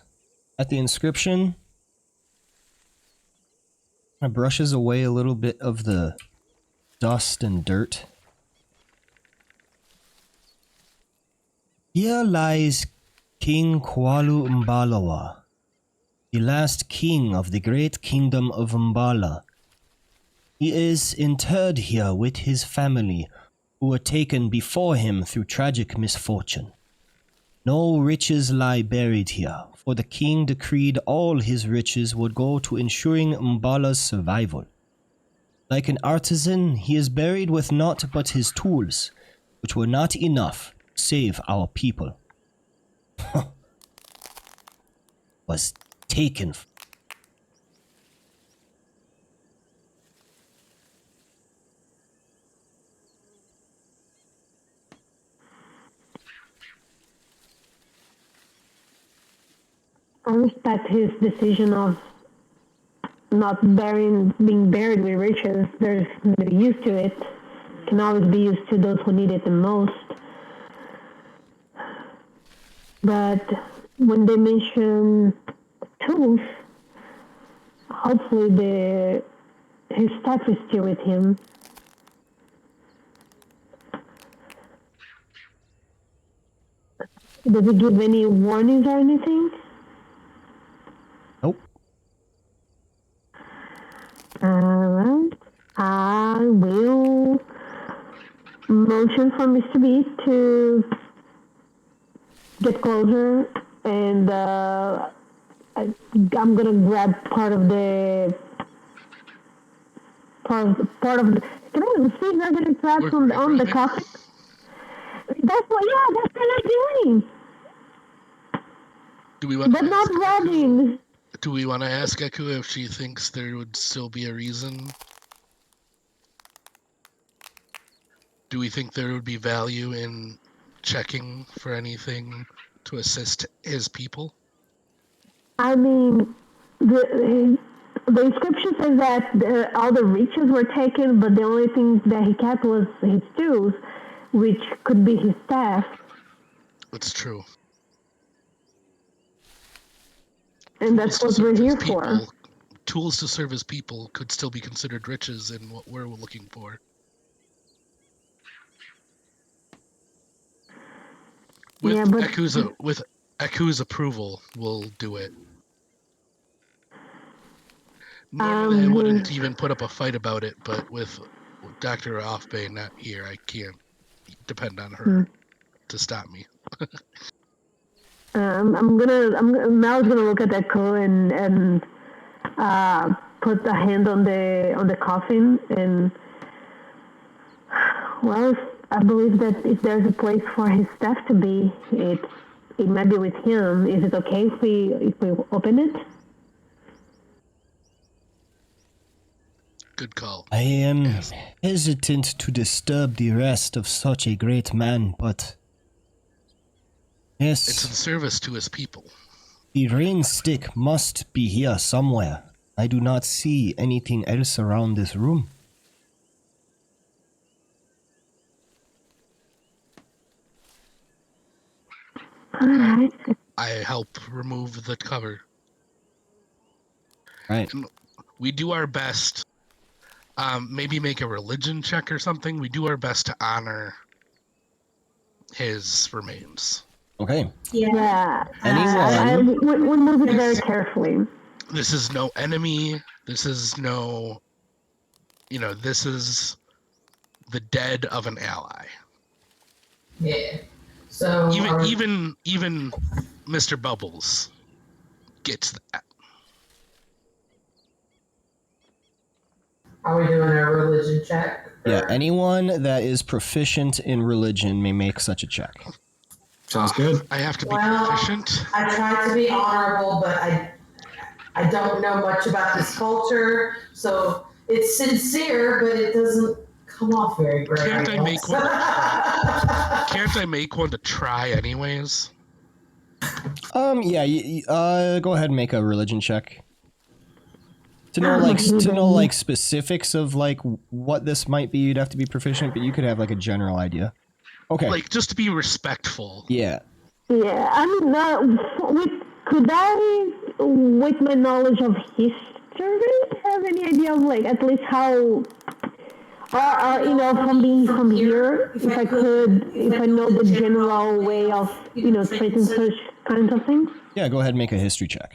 at the inscription. Brushes away a little bit of the dust and dirt. Here lies King Kwalu Mbalawa, the last king of the great kingdom of Mbala. He is interred here with his family, who were taken before him through tragic misfortune. No riches lie buried here, for the king decreed all his riches would go to ensuring Mbala's survival. Like an artisan, he is buried with naught but his tools, which were not enough to save our people. Was taken. I respect his decision of not being buried with riches. There's no use to it. Can always be used to those who need it the most. But when they mention tools, hopefully his staff is still with him. Does he give any warnings or anything? Nope. Alright. I will motion for Mr. B to get closer, and I'm gonna grab part of the. Can I see if I get a traps on the coffin? That's what I'm doing. Do we want But not grabbing. Do we want to ask Eku if she thinks there would still be a reason? Do we think there would be value in checking for anything to assist his people? I mean, the inscription says that all the riches were taken, but the only thing that he kept was his tools, which could be his staff. It's true. And that's what we're here for. Tools to serve as people could still be considered riches in what we're looking for. With Eku's approval, we'll do it. Normally, I wouldn't even put up a fight about it, but with Dr. Offbay not here, I can't depend on her to stop me. Mal's gonna look at Echo and put the hand on the coffin, and well, I believe that if there's a place for his staff to be, it might be with him. Is it okay if we open it? Good call. I am hesitant to disturb the rest of such a great man, but yes, it's in service to his people. The rain stick must be here somewhere. I do not see anything else around this room. Alright. I help remove the cover. Right. And we do our best. Maybe make a religion check or something. We do our best to honor his remains. Okay. Yeah. Anyone? We move it very carefully. This is no enemy. This is no. This is the dead of an ally. Yeah. So even Mr. Bubbles gets that. Are we doing a religion check? Yeah, anyone that is proficient in religion may make such a check. Sounds good. I have to be proficient. I try to be honorable, but I don't know much about this culture, so it's sincere, but it doesn't come off very great. Can't I make one to try anyways? Yeah, go ahead and make a religion check. To know specifics of like what this might be, you'd have to be proficient, but you could have like a general idea. Okay. Like just to be respectful. Yeah. Yeah, I mean, could I, with my knowledge of history, have any idea of like at least how, from being from here, if I know the general way of treating such kinds of things? Yeah, go ahead and make a history check.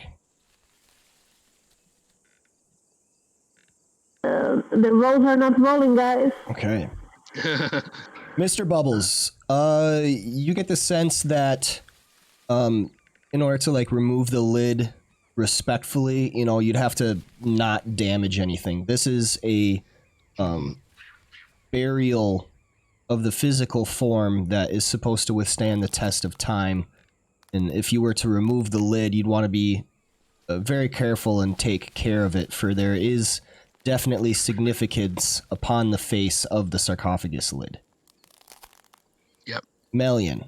The rolls are not rolling, guys. Okay. Mr. Bubbles, you get the sense that in order to like remove the lid respectfully, you'd have to not damage anything. This is a burial of the physical form that is supposed to withstand the test of time. And if you were to remove the lid, you'd want to be very careful and take care of it, for there is definitely significance upon the face of the sarcophagus lid. Yep. Melian,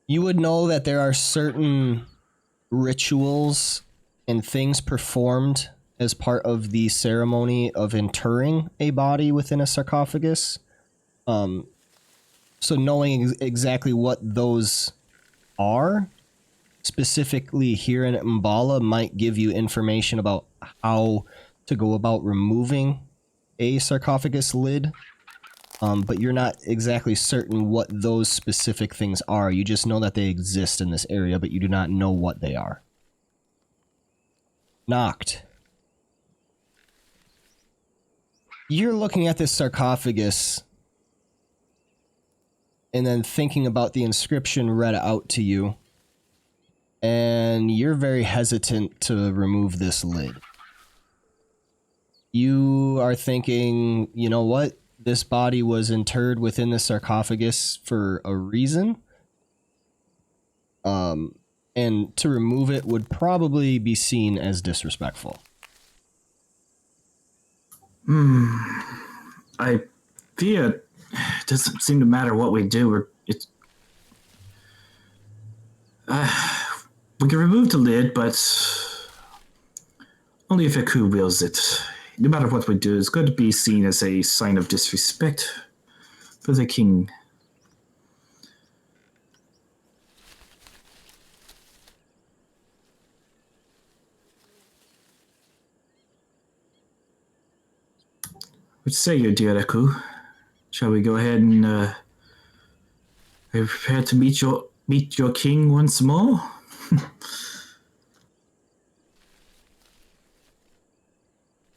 you would know that there are certain rituals and things performed as part of the ceremony of interring a body within a sarcophagus. So knowing exactly what those are, specifically here in Mbala, might give you information about how to go about removing a sarcophagus lid. But you're not exactly certain what those specific things are. You just know that they exist in this area, but you do not know what they are. Noct. You're looking at this sarcophagus and then thinking about the inscription read out to you, and you're very hesitant to remove this lid. You are thinking, you know what? This body was interred within the sarcophagus for a reason. And to remove it would probably be seen as disrespectful. I fear it doesn't seem to matter what we do. We can remove the lid, but Only if Aku wills it. No matter what we do, it's going to be seen as a sign of disrespect for the king. What say you, dear Aku? Shall we go ahead and prepare to meet your king once more?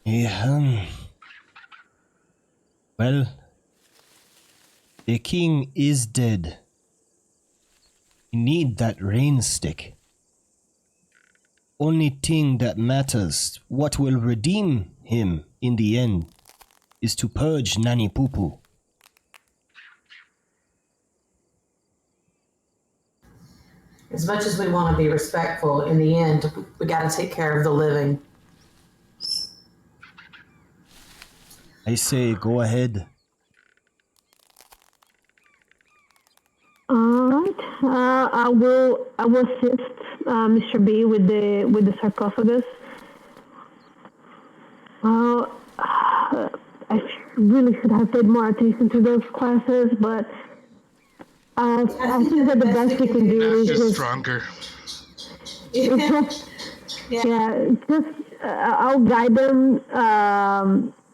Yeah. Well, the king is dead. We need that rain stick. Only thing that matters, what will redeem him in the end, is to purge Nani Pupu. As much as we want to be respectful, in the end, we got to take care of the living. I say, go ahead. Alright, I will assist Mr. B with the sarcophagus. I really should have paid more attention to those classes, but I think that the best we can do is Just just stronger. I'll guide them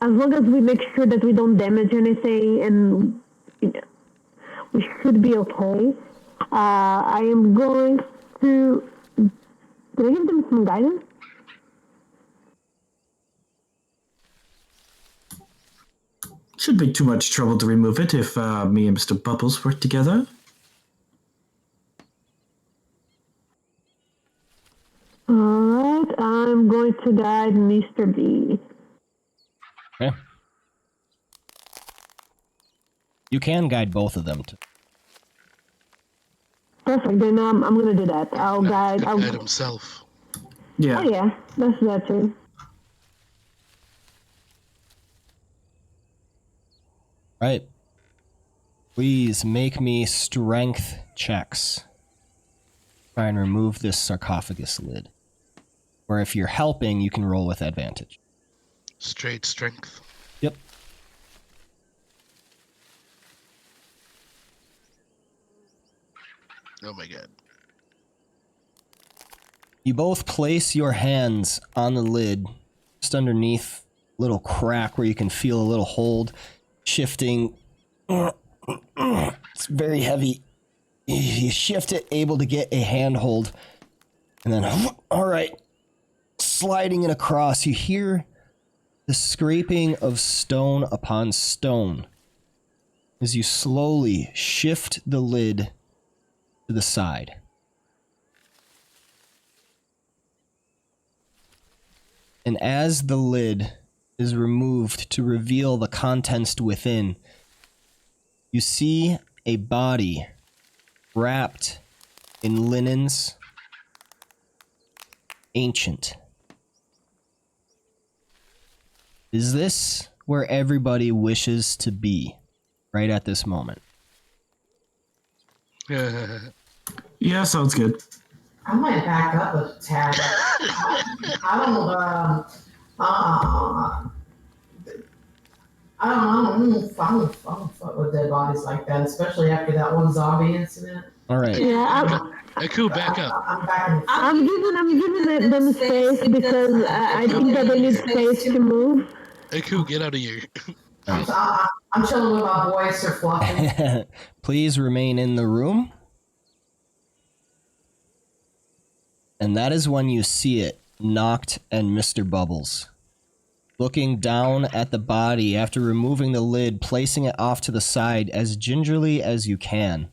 as long as we make sure that we don't damage anything, and we should be okay. I am going to. Did I give them some guidance? Shouldn't be too much trouble to remove it if me and Mr. Bubbles work together. Alright, I'm going to guide Mr. B. Okay. You can guide both of them. Perfect, then I'm going to do that. I'll guide. Guide himself. Yeah. Oh yeah, that's that too. Right. Please make me strength checks. Try and remove this sarcophagus lid. Or if you're helping, you can roll with advantage. Straight strength. Yep. Oh my god. You both place your hands on the lid, just underneath a little crack where you can feel a little hold shifting. It's very heavy. You shift it, able to get a handhold, and then, all right, sliding it across. You hear the scraping of stone upon stone as you slowly shift the lid to the side. And as the lid is removed to reveal the contents within, you see a body wrapped in linens, ancient. Is this where everybody wishes to be right at this moment? Yeah, sounds good. I might back up a tad. I don't fuck with dead bodies like that, especially after that one zombie incident. All right. Yeah, Aku, back up. I'm backing. I'm giving them space because I think that they need space to move. Aku, get out of here. I'm chilling with my boys. They're fluffing. Please remain in the room. And that is when you see it, Noct and Mr. Bubbles. Looking down at the body after removing the lid, placing it off to the side as gingerly as you can.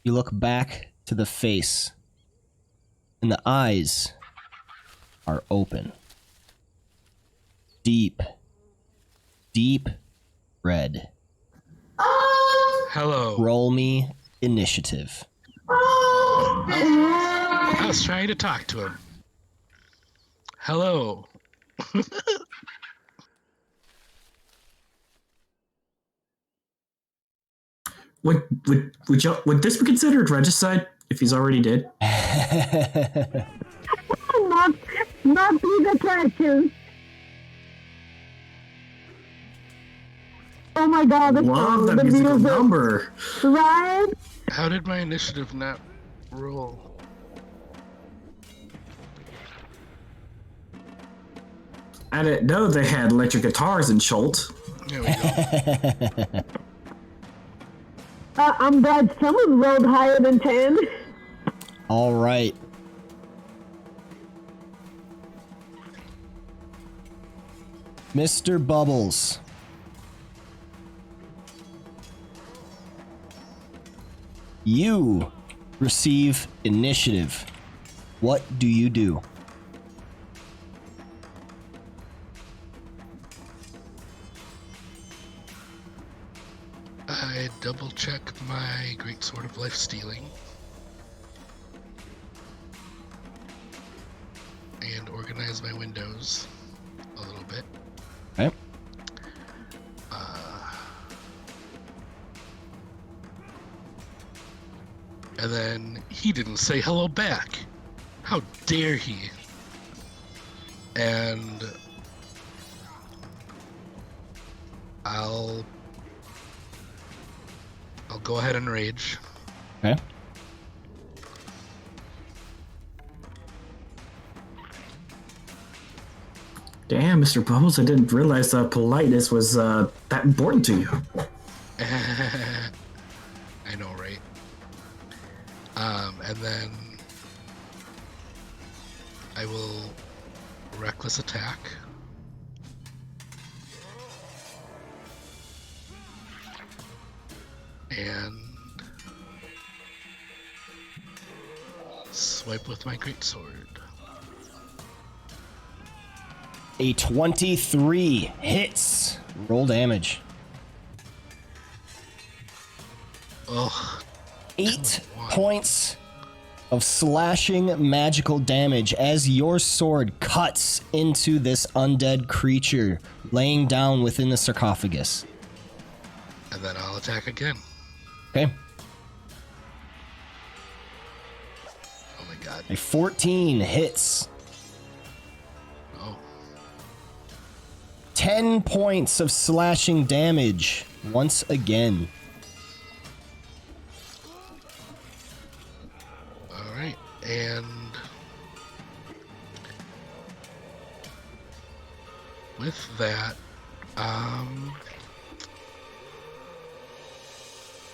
You look back to the face, and the eyes are open. Deep, deep red. Hello. Roll me initiative. I was trying to talk to him. Hello. Would this be considered regicide if he's already dead? Not these attractions. Oh my god, the Love song, that the musical music. number. Right? How did my initiative not roll? I didn't know they had electric guitars in Schultz. There we go. I'm glad someone rolled higher than 10. All right. Mr. Bubbles. You receive initiative. What do you do? I double check my Great Sword of Life Stealing. And organize my windows a little bit. Okay. And then he didn't say hello back. How dare he? And I'll go ahead and rage. Okay. Damn, Mr. Bubbles, I didn't realize politeness was that important to you. I know, right? And then I will reckless attack. And swipe with my greatsword. A 23 hits. Roll damage. Ugh. 8 points of slashing magical damage as your sword cuts into this undead creature laying down within the sarcophagus. And then I'll attack again. Okay. Oh my god. A 14 hits. Oh. 10 points of slashing damage once again. Alright. And with that,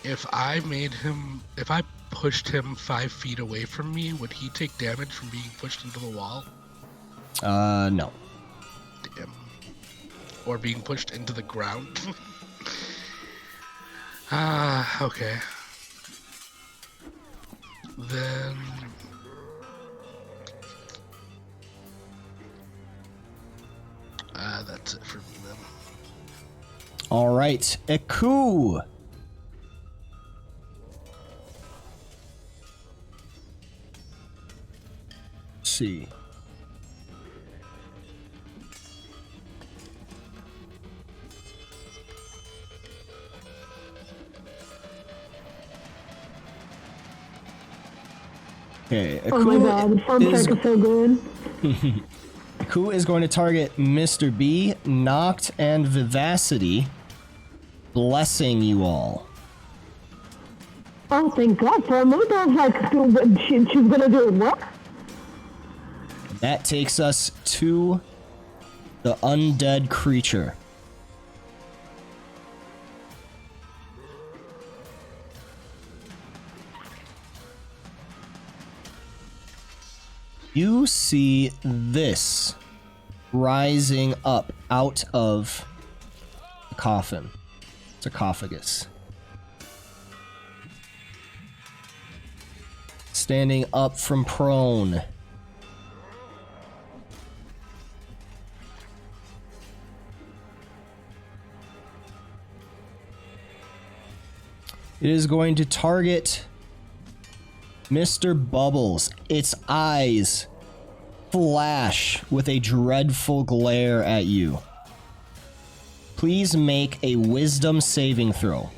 if I pushed him 5 feet away from me, would he take damage from being pushed into the wall? No. Damn. Or being pushed into the ground? Okay. Then that's it for me then. All right, Eku. Let's see. Okay, Oh my god, the soundtrack is so good. Eku is going to target Mr. B, Noct, and Vivacity, blessing you all. Oh, thank god. For a moment, I was like, she's gonna do what? That takes us to the undead creature. You see this rising up out of the coffin, sarcophagus. Standing up from prone. It is going to target Mr. Bubbles. Its eyes flash with a dreadful glare at you. Please make a wisdom saving throw.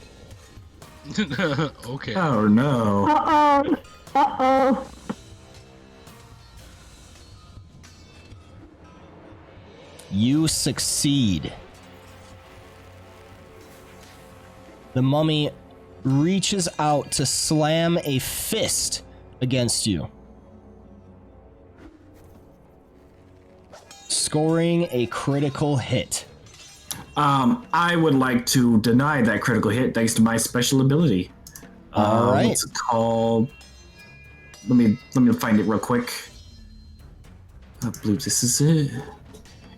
Okay. Oh no. Uh-oh. Uh-oh. You succeed. The mummy reaches out to slam a fist against you, scoring a critical hit. I would like to deny that critical hit thanks to my special ability. All right. What's it called? Let me find it real quick. I believe this is it.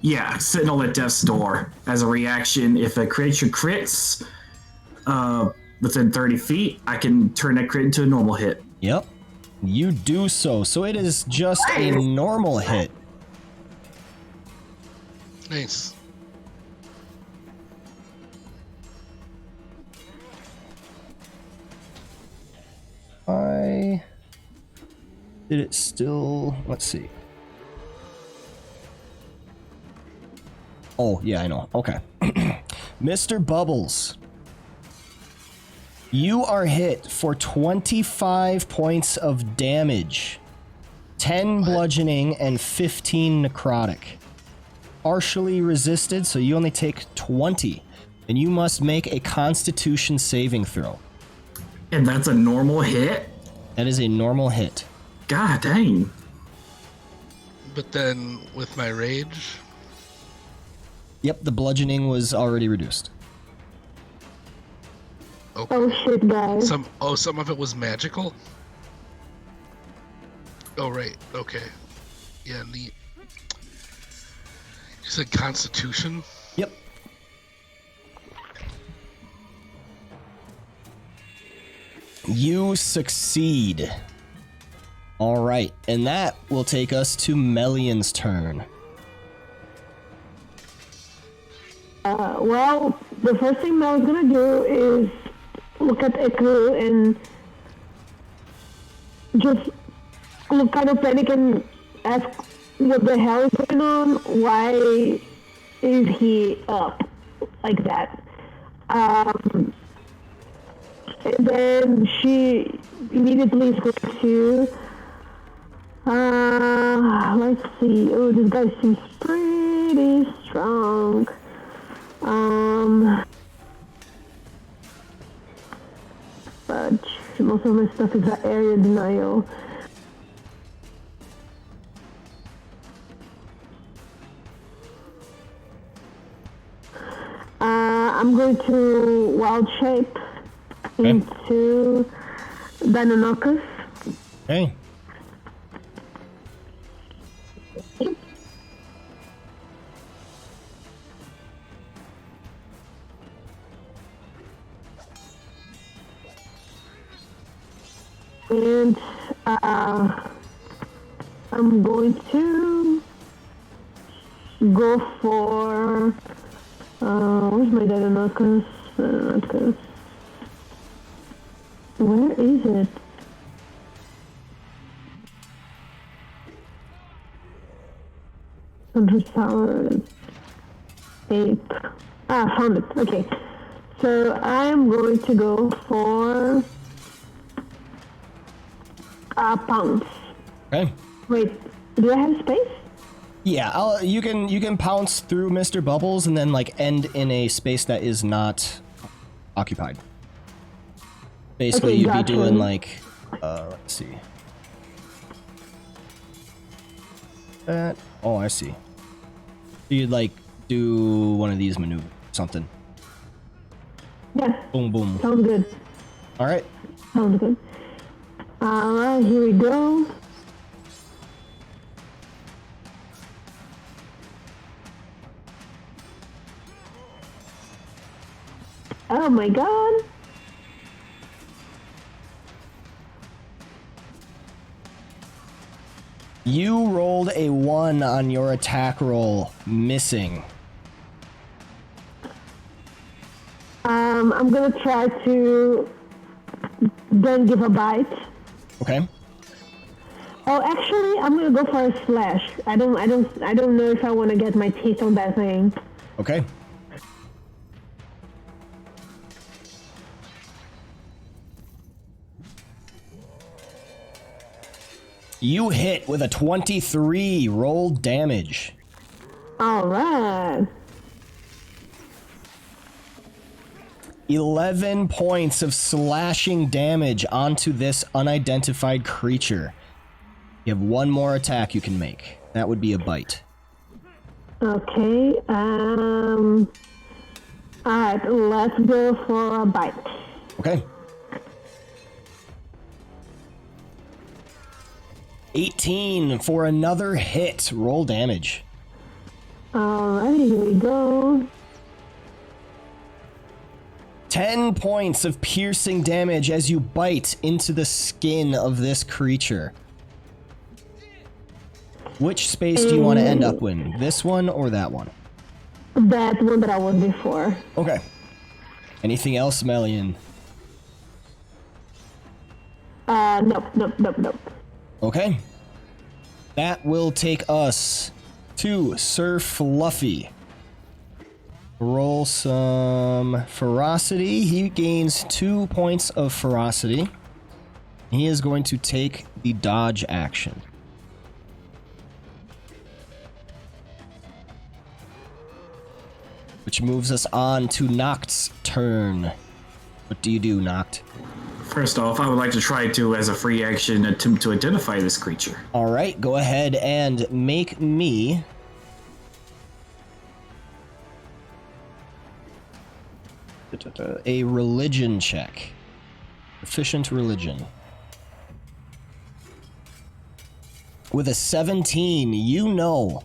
Yeah, Sentinel at Death's Door. As a reaction, if a creature crits within 30 feet, I can turn that crit into a normal hit. Yep. You do so. So it is just a normal hit. Nice. Did it still... Let's see. Oh, yeah, I know. Okay. Mr. Bubbles. You are hit for 25 points of damage. 10 bludgeoning and 15 necrotic. Partially resisted, so you only take 20. And you must make a Constitution saving throw. And that's a normal hit? That is a normal hit. God dang. But then with my rage, Yep, the bludgeoning was already reduced. okay. Oh shit, guys. Some of it was magical. Oh right, okay. Yeah, neat. You said Constitution? Yep. You succeed. All right, and that will take us to Melian's turn. Well, the first thing I was gonna do is look at Iku and just look kind of panic and ask what the hell is going on? Why is he up like that? And then she immediately is going to let's see. Oh, this guy seems pretty strong. But most of my stuff is area denial. I'm going to wild shape into Deinonychus. Okay. And I'm going to go for where's my Deinonychus? Where is it? Under Tower Ape. Found it. Okay. So I'm going to go for pounce. Okay. Wait, do I have space? Yeah, you can pounce through Mr. Bubbles and then like end in a space that is not occupied. Basically, Okay, you'd gotcha. be doing like, let's see. Oh, I see. You'd like do one of these maneuvers, something. Yeah, Boom, boom. sounds good. All right. Sounds good. Alright, here we go. Oh my god. You rolled a 1 on your attack roll, missing. I'm gonna try to then give a bite. Okay. Oh, actually, I'm gonna go for a slash. I don't know if I want to get my teeth on that thing. Okay. You hit with a 23 roll damage. All right. 11 points of slashing damage onto this unidentified creature. You have one more attack you can make. That would be a bite. Okay. All right. Let's go for a bite. Okay. 18 for another hit. Roll damage. Alrighty, here we go. 10 points of piercing damage as you bite into the skin of this creature. Which space do you want to end up in? This one or that one? That one that I was before. Okay. Anything else, Melian? Nope. Okay. That will take us to Sir Fluffy. Roll some ferocity. He gains 2 points of ferocity. He is going to take the dodge action. Which moves us on to Noct's turn. What do you do, Noct? First off, I would like to try to, as a free action, attempt to identify this creature. Alright, go ahead and make me a religion check. Efficient religion. With a 17, you know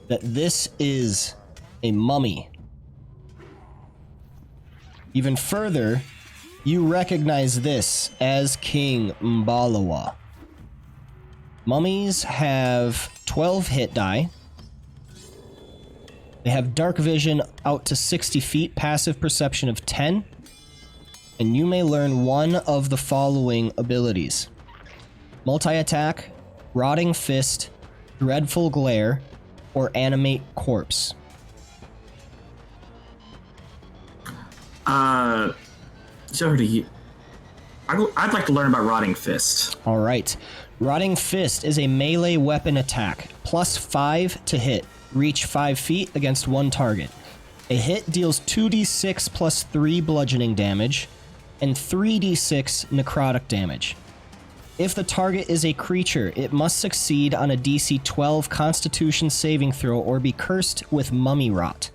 that this is a mummy. Even further, you recognize this as King Mbala. Mummies have 12 hit die. They have dark vision out to 60 feet, passive perception of 10, and you may learn one of the following abilities: multi-attack, rotting fist, dreadful glare, or animate corpse. I'd like to learn about Rotting Fist. All right. Rotting Fist is a melee weapon attack. Plus 5 to hit. Reach 5 feet against one target. A hit deals 2d6 plus 3 bludgeoning damage and 3d6 necrotic damage. If the target is a creature, it must succeed on a DC 12 Constitution saving throw or be cursed with mummy rot.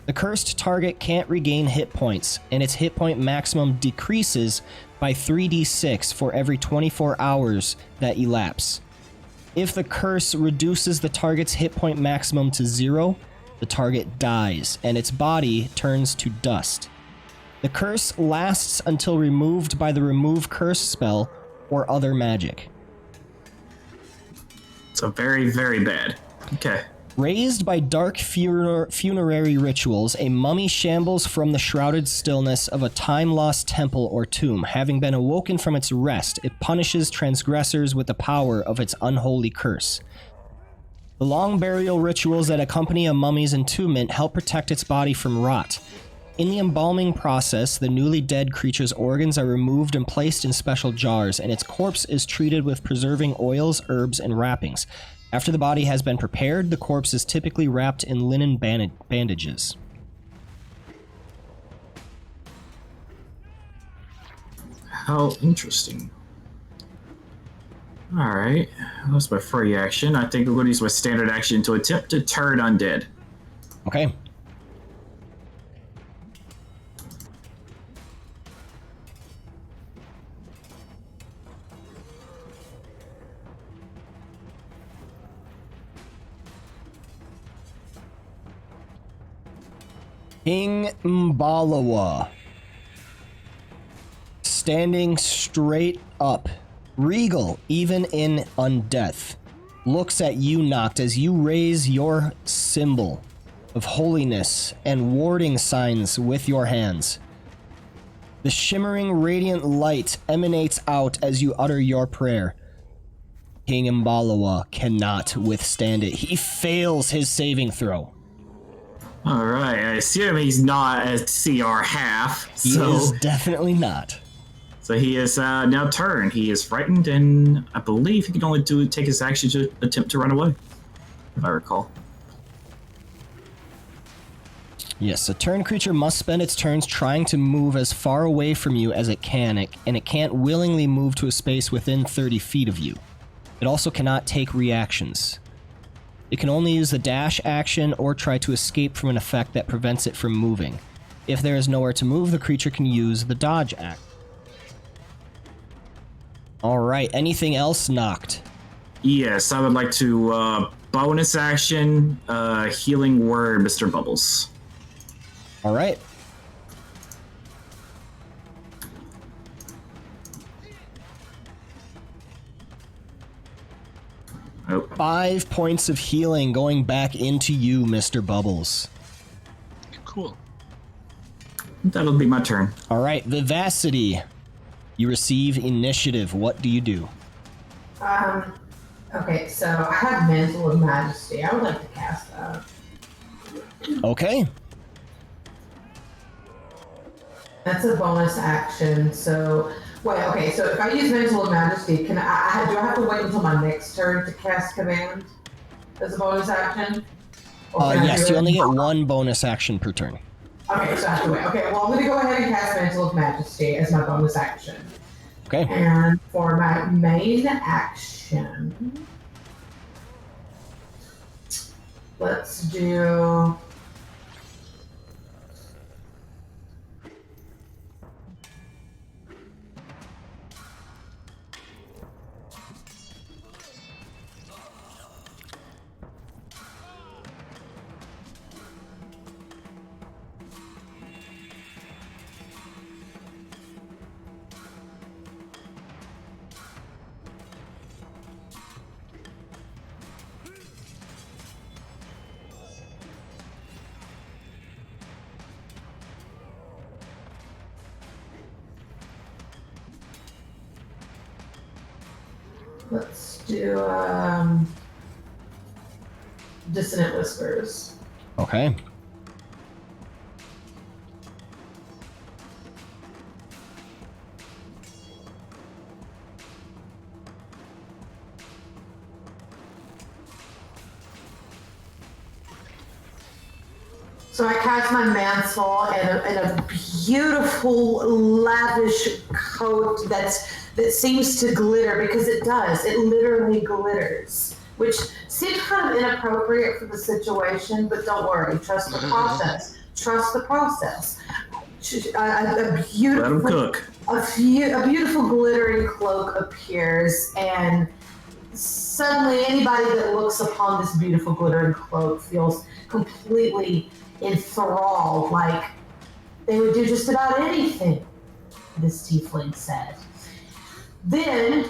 The cursed target can't regain hit points, and its hit point maximum decreases by 3d6 for every 24 hours that elapse. If the curse reduces the target's hit point maximum to 0, the target dies, and its body turns to dust. The curse lasts until removed by the Remove Curse spell or other magic. So very, very bad. Okay. Raised by dark funerary rituals, a mummy shambles from the shrouded stillness of a time-lost temple or tomb. Having been awoken from its rest, it punishes transgressors with the power of its unholy curse. The long burial rituals that accompany a mummy's entombment help protect its body from rot. In the embalming process, the newly dead creature's organs are removed and placed in special jars, and its corpse is treated with preserving oils, herbs, and wrappings. After the body has been prepared, the corpse is typically wrapped in linen bandages. How interesting. Alright, that's my free action. I think I'm going to use my standard action to attempt to turn undead. Okay. King Mbala, standing straight up, regal even in undeath, looks at you, Noct, as you raise your symbol of holiness and warding signs with your hands. The shimmering radiant light emanates out as you utter your prayer. King Mbala cannot withstand it. He fails his saving throw. Alright, I assume he's not a CR half. He is definitely not. So he is now turned. He is frightened, and I believe he can only take his action to attempt to run away, if I recall. Yes, a turn creature must spend its turns trying to move as far away from you as it can, and it can't willingly move to a space within 30 feet of you. It also cannot take reactions. It can only use the dash action or try to escape from an effect that prevents it from moving. If there is nowhere to move, the creature can use the dodge act. Alright, anything else, Noct? Yes, I would like to bonus action healing word, Mr. Bubbles. Alright. Oh. 5 points of healing going back into you, Mr. Bubbles. Cool. That'll be my turn. Alright, Vivacity. You receive initiative. What do you do? Okay, so I have Mantle of Majesty. I would like to cast that. Okay. That's a bonus action. So, wait, okay, so if I use Mantle of Majesty, do I have to wait until my next turn to cast Command as a bonus action? Or can I Yes, do you it? only get 1 bonus action per turn. Okay, so I have to wait. Okay, well, I'm going to go ahead and cast Mantle of Majesty as my bonus action. Okay. And for my main action, let's do... Let's do Dissonant Whispers. Okay. So I cast my mantle in a beautiful, lavish coat that seems to glitter, because it does. It literally glitters, which seems kind of inappropriate for the situation, but don't worry. Trust the process. Trust the process. A beautiful, Let him cook. A beautiful glittering cloak appears, and suddenly anybody that looks upon this beautiful glittering cloak feels completely enthralled, like they would do just about anything, this tiefling said. Then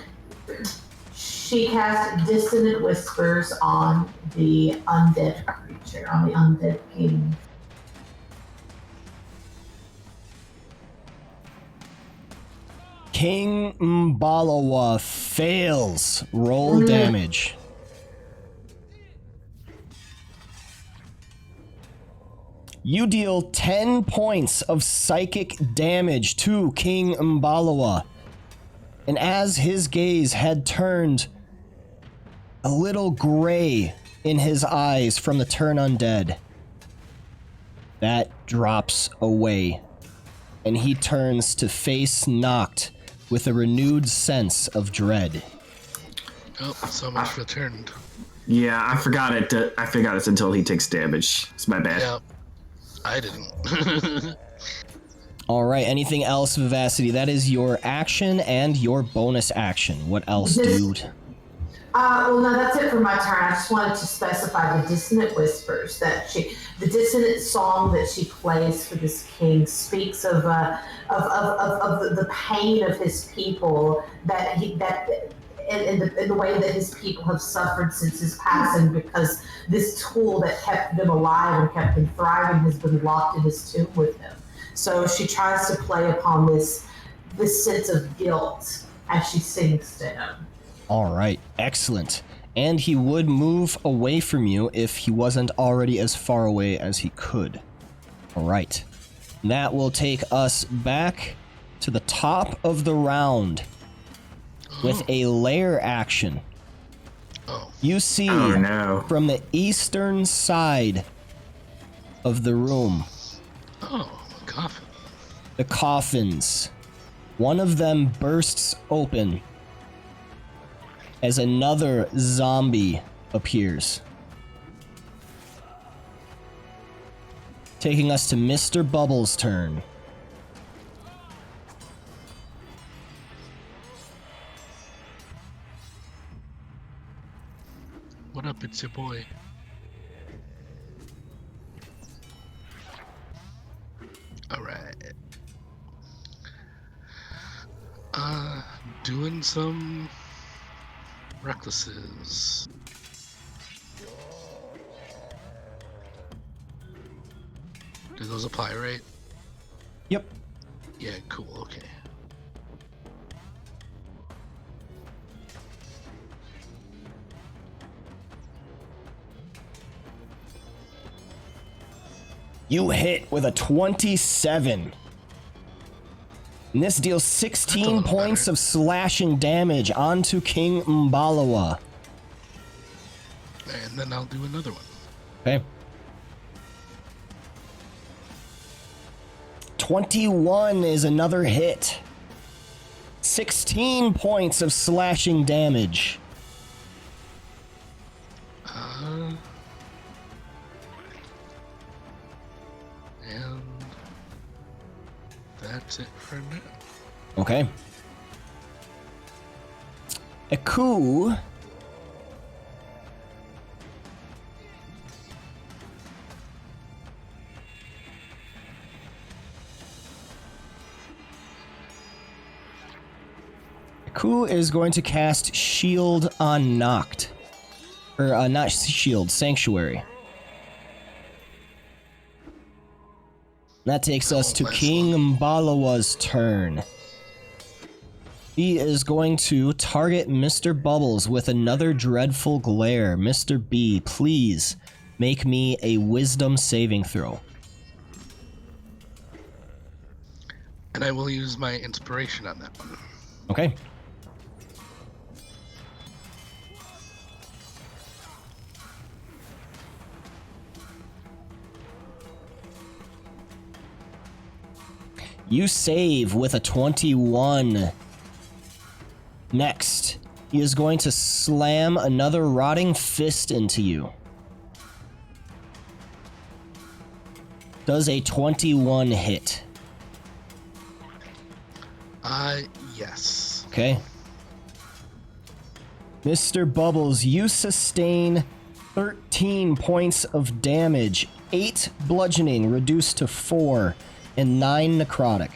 she cast Dissonant Whispers on the undead creature, on the undead king. King Mbala fails. Roll damage. You deal 10 points of psychic damage to King Mbala. And as his gaze had turned a little gray in his eyes from the turn undead, that drops away. And he turns to face Noct with a renewed sense of dread. Oh, so much for turned. Yeah, I forgot it. I forgot it's until he takes damage. It's my bad. Yeah, I didn't. All right, anything else, Vivacity? That is your action and your bonus action. What else, dude? Well, no, that's it for my turn. I just wanted to specify the Dissonant Whispers the dissonant song that she plays for this king speaks of the pain of his people, in the way that his people have suffered since his passing, because this tool that kept them alive and kept them thriving has been locked in his tomb with him. So she tries to play upon this sense of guilt as she sings to him. All right, excellent. And he would move away from you if he wasn't already as far away as he could. All right. That will take us back to the top of the round with a lair action. You see from the eastern side of the room Oh, a coffin. The coffins. One of them bursts open as another zombie appears. Taking us to Mr. Bubbles' turn. What up, it's your boy. Alright. Doing some recklesses. Do those apply, right? Yep. Yeah, cool, okay. You hit with a 27. And this deals 16 points of slashing damage onto King Mbala. And then I'll do another one. Okay. 21 is another hit. 16 points of slashing damage. And that's it for now. Okay. Aku. Aku is going to cast Shield on Noct. Or, not Shield, Sanctuary. That takes us to King Mbalawa's turn. He is going to target Mr. Bubbles with another dreadful glare. Mr. B, please make me a wisdom saving throw. And I will use my inspiration on that one. Okay. You save with a 21. Next, he is going to slam another rotting fist into you. Does a 21 hit? Yes. Okay. Mr. Bubbles, you sustain 13 points of damage, 8 bludgeoning reduced to 4, and 9 necrotic.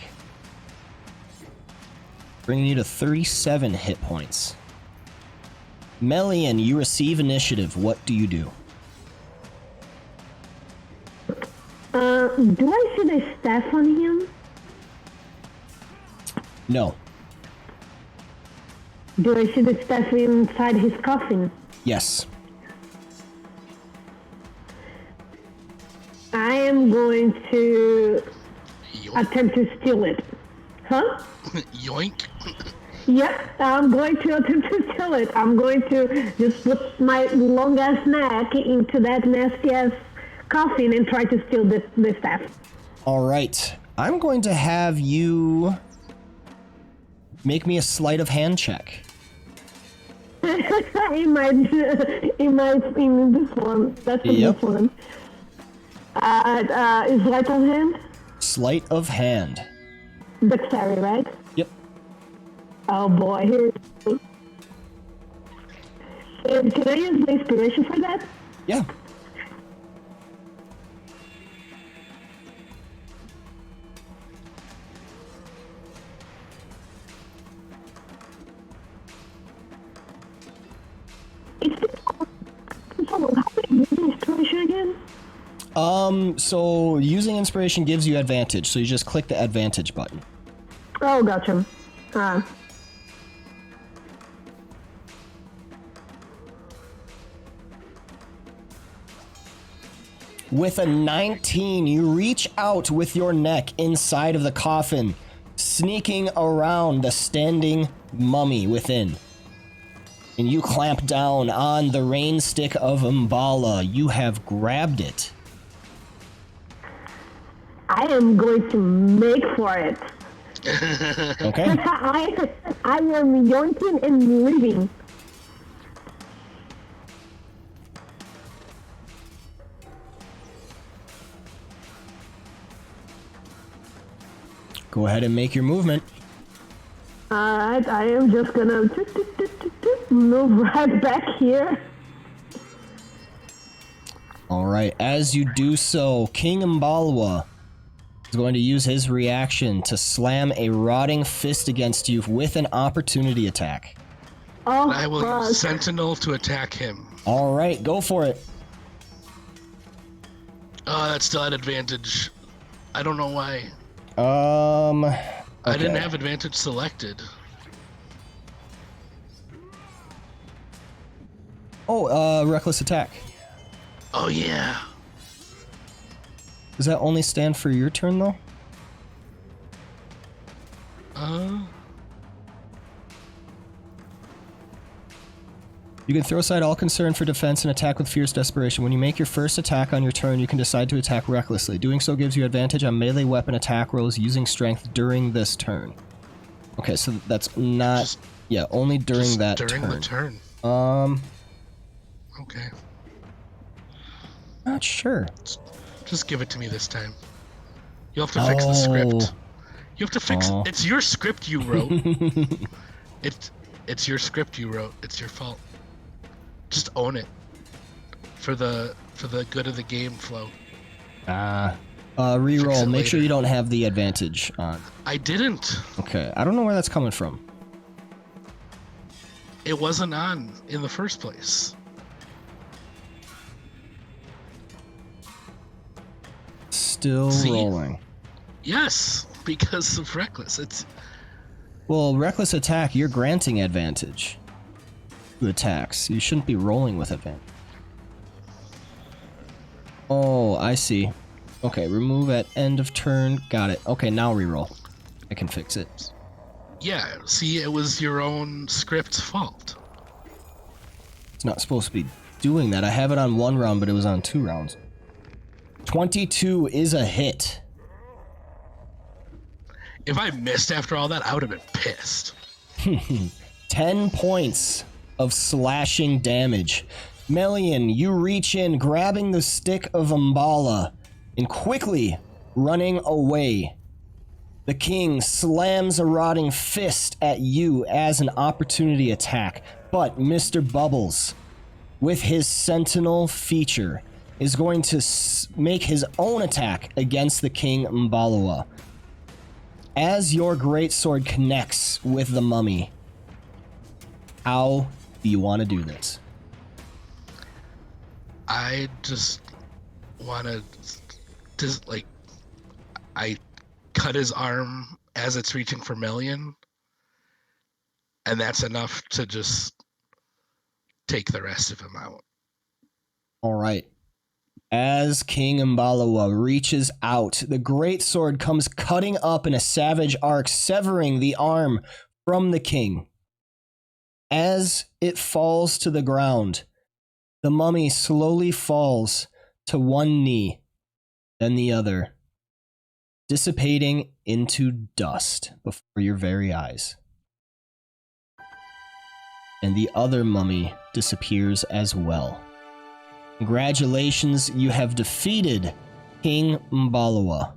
Bringing you to 37 hit points. Melian, you receive initiative. What do you do? Do I see the staff on him? No. Do I see the staff inside his coffin? Yes. I am going to Yoink. attempt to steal it. Huh? Yoink. Yep, I'm going to attempt to steal it. I'm going to just put my long ass neck into that nasty ass coffin and try to steal the staff. Alright. I'm going to have you make me a sleight of hand check. in this one. That's Yep. this one. Is right on hand? Sleight of hand. Dexterity, right? Yep. Oh boy, here. Can I use the inspiration for that? Yeah. Inspiration again? So using inspiration gives you advantage, so you just click the advantage button. Oh, gotcha. With a 19, you reach out with your neck inside of the coffin, sneaking around the standing mummy within. And you clamp down on the rain stick of Mbala. You have grabbed it. I am going to make for it. Okay. I am yoinking and leaving. Go ahead and make your movement. Alright, I am just gonna move right back here. Alright, as you do so, King Mbala is going to use his reaction to slam a rotting fist against you with an opportunity attack. Oh, I will fuck. use Sentinel to attack him. Alright, go for it. Oh, that's still at advantage. I don't know why. Okay. I didn't have advantage selected. Oh, reckless attack. Oh, yeah. Does that only stand for your turn, though? You can throw aside all concern for defense and attack with fierce desperation. When you make your first attack on your turn, you can decide to attack recklessly. Doing so gives you advantage on melee weapon attack rolls using strength during this turn. Okay, so that's not... yeah, only during that turn. During the turn. Okay. Not sure. Just give it to me this time. You'll have to fix the script. You have to fix it. It's your script you wrote. It's your script you wrote. It's your fault. Just own it. For the good of the game flow. Reroll. Make sure you don't have the advantage on. I didn't. Okay, I don't know where that's coming from. It wasn't on in the first place. Still rolling. Yes, because of reckless. Well, reckless attack, you're granting advantage to attacks. You shouldn't be rolling with advantage. Oh, I see. Okay, remove at end of turn. Got it. Okay, now reroll. I can fix it. Yeah, see, it was your own script's fault. It's not supposed to be doing that. I have it on 1 round, but it was on 2 rounds. 22 is a hit. If I missed after all that, I would have been pissed. 10 points of slashing damage. Melian, you reach in, grabbing the stick of Mbala, and quickly running away. The king slams a rotting fist at you as an opportunity attack, but Mr. Bubbles, with his sentinel feature, is going to make his own attack against the king Mbala. As your greatsword connects with the mummy, how do you want to do this? I just want to, I cut his arm as it's reaching for Melian, and that's enough to just take the rest of him out. All right. As King Mbala reaches out, the greatsword comes cutting up in a savage arc, severing the arm from the king. As it falls to the ground, the mummy slowly falls to one knee, then the other, dissipating into dust before your very eyes. And the other mummy disappears as well. Congratulations, you have defeated King Mbala.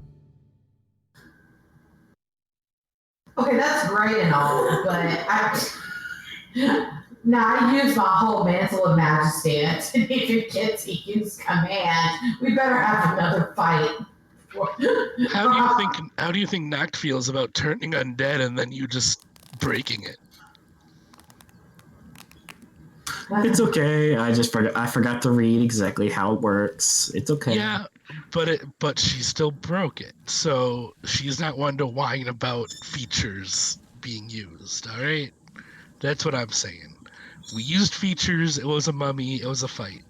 Okay, that's great and all, but I used my whole mantle of majesty, and if you get to use command, we better have another fight. How do you think Noct feels about turning undead and then you just breaking it? It's okay. I forgot to read exactly how it works. It's okay. Yeah, but she still broke it. So she's not one to whine about features being used, all right? That's what I'm saying. We used features, it was a mummy, it was a fight.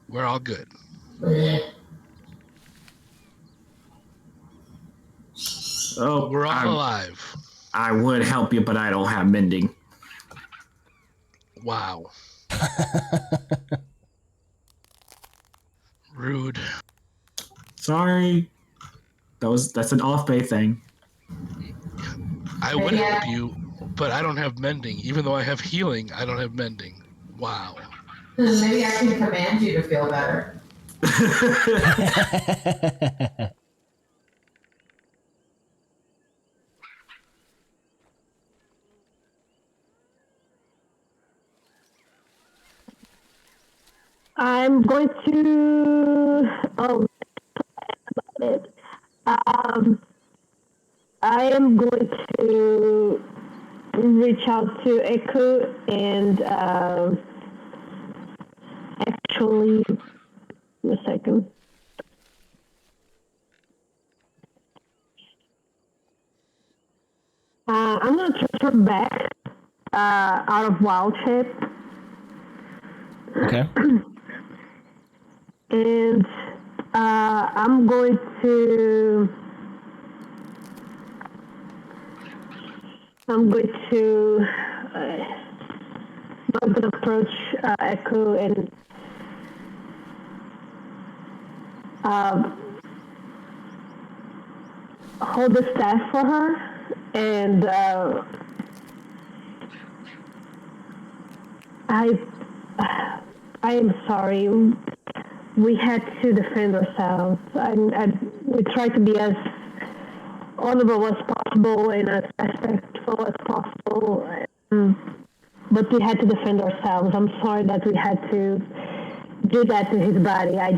We're all good. Oh, we're all alive. I would help you, but I don't have mending. Wow. Rude. Sorry. That's an off-bay thing. I would help you, but I don't have mending. Even though I have healing, I don't have mending. Wow. Maybe I can command you to feel better. I'm going to. Oh, I am going to reach out to Echo and actually, a second. I'm going to transfer back out of wild shape. Okay. And I'm going to I'm going to approach Echo and hold the staff for her, and I am sorry. We had to defend ourselves. We tried to be as honorable as possible and as respectful as possible, but we had to defend ourselves. I'm sorry that we had to do that to his body. I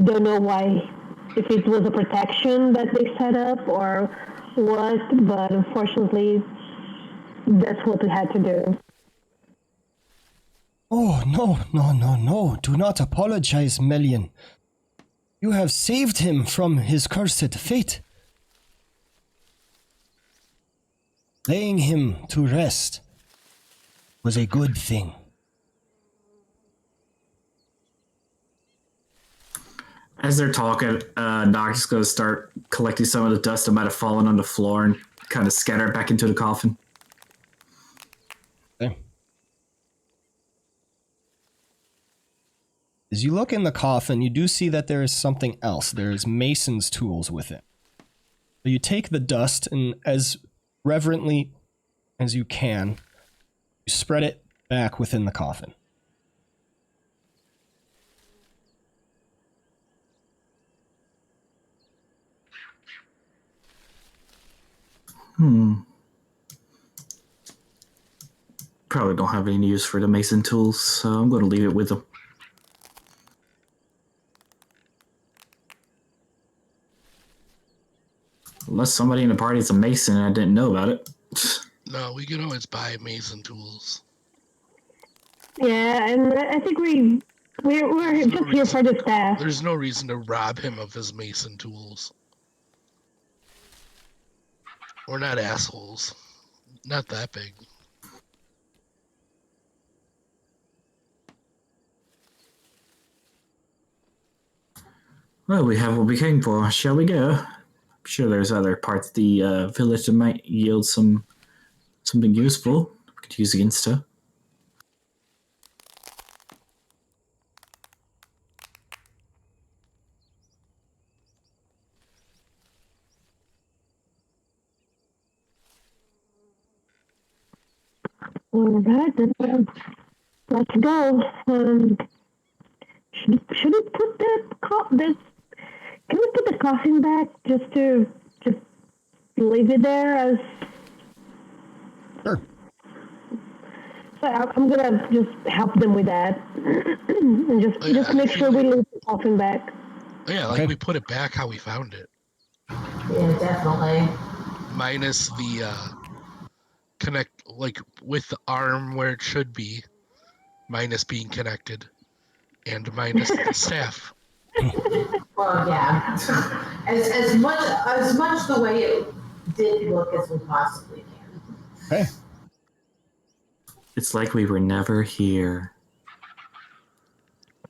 don't know why, if it was a protection that they set up or what, but unfortunately, that's what we had to do. Oh, no. Do not apologize, Melian. You have saved him from his cursed fate. Laying him to rest was a good thing. As they're talking, Doc is going to start collecting some of the dust that might have fallen on the floor and kind of scatter it back into the coffin. Okay. As you look in the coffin, you do see that there is something else. There is mason's tools with it. So you take the dust and, as reverently as you can, you spread it back within the coffin. Probably don't have any use for the mason tools, so I'm going to leave it with them. Unless somebody in the party is a mason and I didn't know about it. No, we can always buy mason tools. Yeah, and I think we're just here for the staff. There's no reason to rob him of his mason tools. We're not assholes. Not that big. Well, we have what we came for. Shall we go? I'm sure there's other parts of the village that might yield something useful we could use against her. All right, then let's go. Should we put this? Can we put the coffin back just leave it there as? Sure. So I'm gonna just help them with that, and just make sure we leave the coffin back. Yeah, like we put it back how we found it. Yeah, definitely. Minus the connect, like with the arm where it should be, minus being connected, and minus the staff. Well, yeah. as much the way it did look as we possibly can. Okay. It's like we were never here.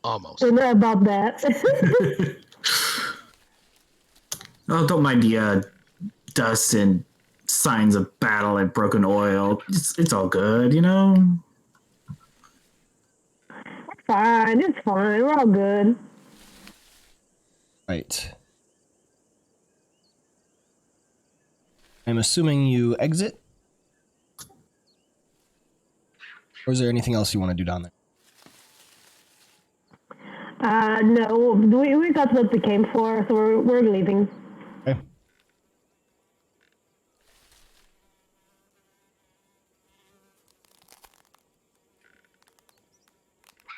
Almost. Don't know about that. Oh, don't mind the dust and signs of battle and broken oil. It's all good, you know? Fine, it's fine. We're all good. Right. I'm assuming you exit? Or is there anything else you want to do down there? No, we got what we came for, so we're leaving. Okay.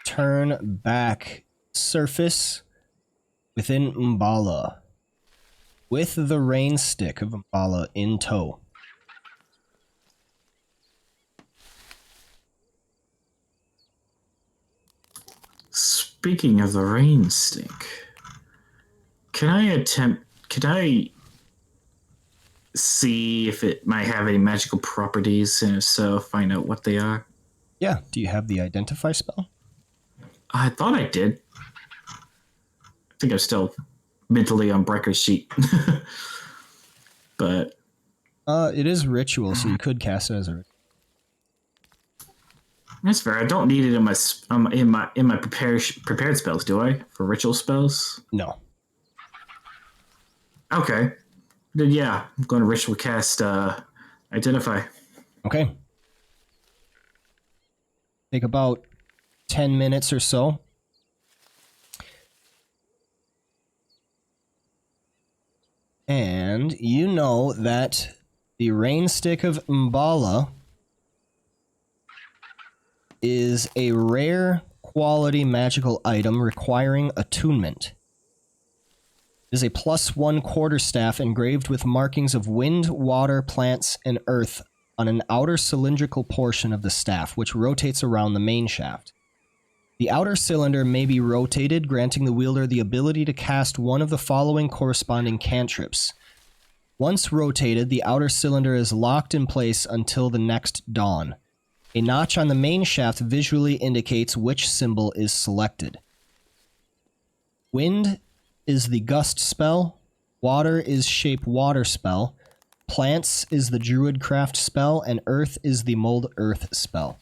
Turn back. Surface within Mbala. With the rain stick of Mbala in tow. Speaking of the rain stick, can I see if it might have any magical properties, and if so, find out what they are? Yeah, do you have the identify spell? I thought I did. I think I'm still mentally on Brecker's sheet. But it is ritual, so you could cast it as a ritual. that's fair. I don't need it in my prepared spells, do I? For ritual spells? No. Okay. Then yeah, I'm going to ritual cast Identify. Okay. Take about 10 minutes or so. And you know that the rain stick of Mbala is a rare quality magical item requiring attunement. It is a +1 quarterstaff engraved with markings of wind, water, plants, and earth on an outer cylindrical portion of the staff, which rotates around the main shaft. The outer cylinder may be rotated, granting the wielder the ability to cast one of the following corresponding cantrips. Once rotated, the outer cylinder is locked in place until the next dawn. A notch on the main shaft visually indicates which symbol is selected. Wind is the gust spell, water is shape water spell, plants is the druidcraft spell, and earth is the mold earth spell.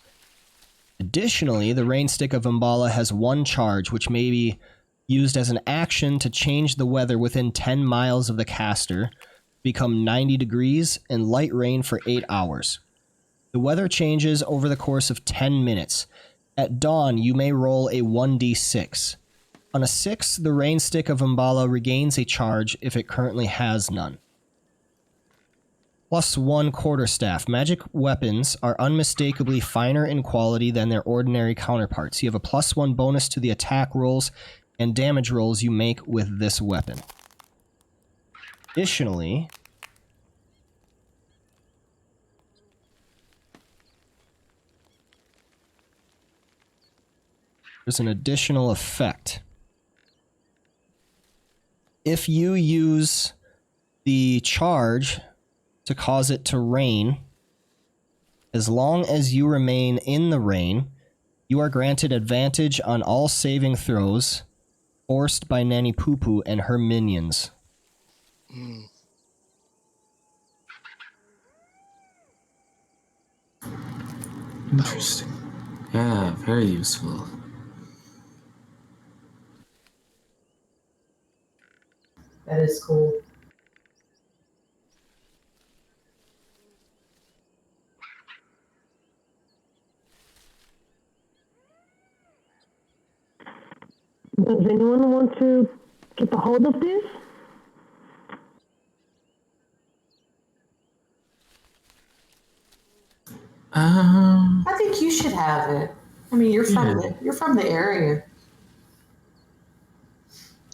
Additionally, the rain stick of Mbala has one charge, which may be used as an action to change the weather within 10 miles of the caster, become 90 degrees, and light rain for 8 hours. The weather changes over the course of 10 minutes. At dawn, you may roll a 1d6. On a 6, the rain stick of Mbala regains a charge if it currently has none. +1 quarterstaff. Magic weapons are unmistakably finer in quality than their ordinary counterparts. You have a +1 bonus to the attack rolls and damage rolls you make with this weapon. Additionally, there's an additional effect. If you use the charge to cause it to rain, as long as you remain in the rain, you are granted advantage on all saving throws forced by Nanny Poo Poo and her minions. Interesting. Yeah, very useful. That is cool. Does anyone want to keep a hold of this? I think you should have it. I mean, you're from the area.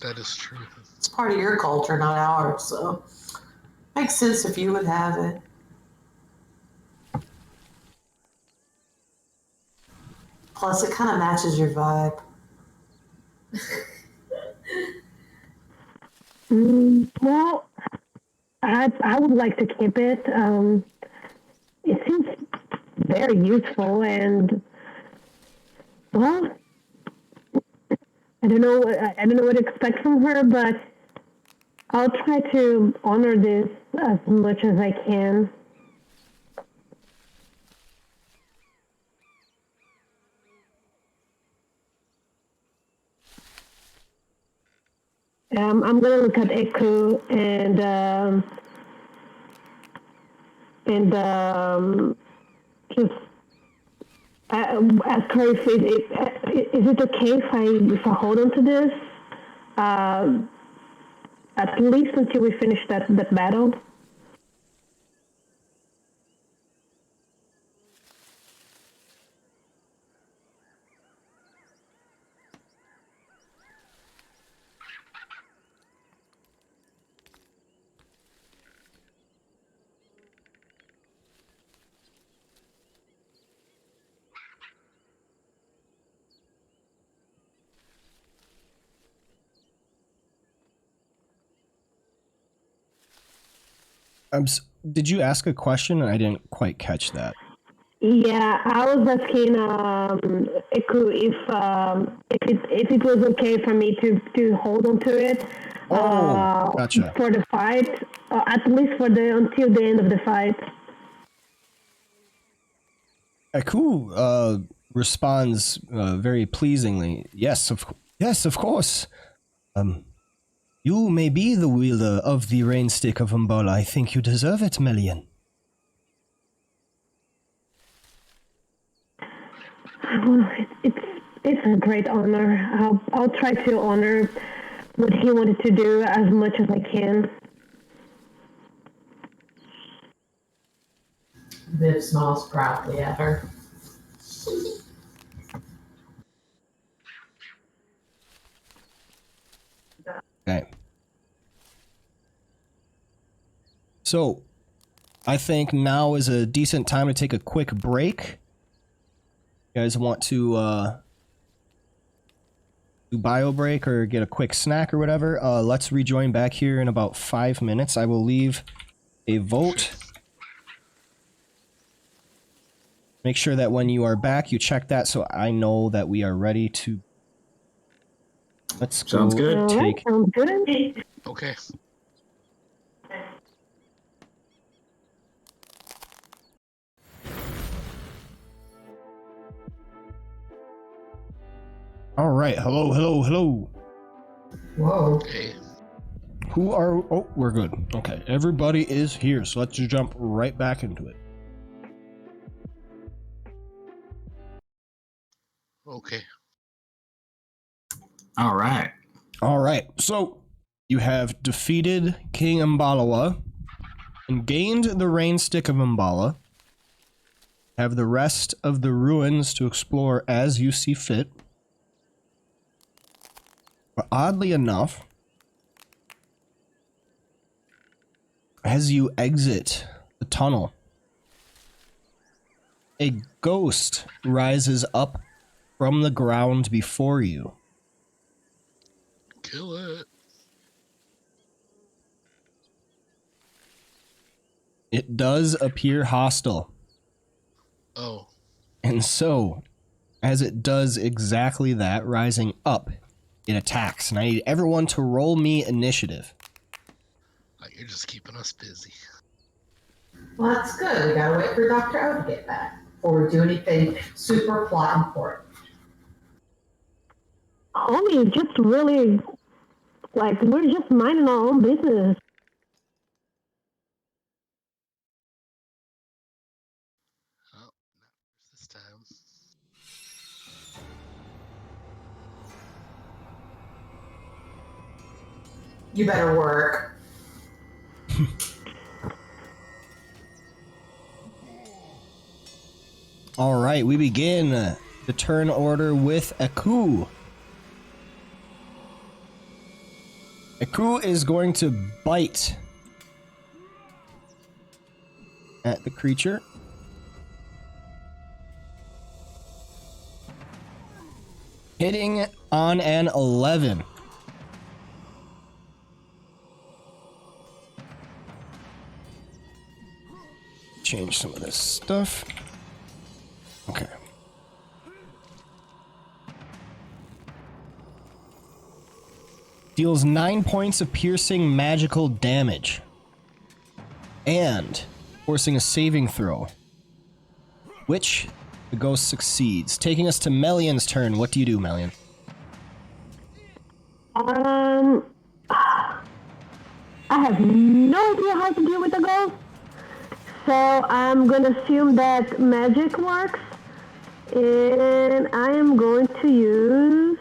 That is true. It's part of your culture, not ours. So, makes sense if you would have it. Plus, it kind of matches your vibe. Well, I would like to keep it. It seems very useful, and well, I don't know what to expect from her, but I'll try to honor this as much as I can. I'm gonna look at Eku and and just ask her if is it okay if I hold on to this at least until we finish that battle. Did you ask a question? I didn't quite catch that. Yeah, I was asking Iku if it was okay for me to hold on to it. Gotcha. For the fight, at least until the end of the fight. Aku responds very pleasingly. Yes, of course. You may be the wielder of the rain stick of Mbala. I think you deserve it, Melian. Well, it's a great honor. I'll try to honor what he wanted to do as much as I can. Viv smiles proudly at her. Okay. So, I think now is a decent time to take a quick break. You guys want to do bio break or get a quick snack or whatever? Let's rejoin back here in about 5 minutes. I will leave a vote. Make sure that when you are back, you check that so I know that we are ready to. Let's go. Sounds good. Right, sounds good. Okay. All right. Hello. Whoa. Okay. Who are... Oh, we're good. Okay. Everybody is here, so let's just jump right back into it. Okay. All right. All right. So, you have defeated King Mbala and gained the rain stick of Mbala. Have the rest of the ruins to explore as you see fit. But oddly enough, as you exit the tunnel, a ghost rises up from the ground before you. Kill it. It does appear hostile. Oh. And so, as it does exactly that, rising up, it attacks. And I need everyone to roll me initiative. You're just keeping us busy. Well, that's good. We gotta wait for Dr. O to get back before we do anything super plot important. Homie, just really, like, we're just minding our own business. Oh, not this time. You better work. All right, we begin the turn order with Aku. Aku is going to bite at the creature. Hitting on an 11. Change some of this stuff. Okay. Deals 9 points of piercing magical damage. And forcing a saving throw. Which the ghost succeeds. Taking us to Melian's turn. What do you do, Melian? I have no idea how to deal with the ghost. So I'm going to assume that magic works. And I am going to use...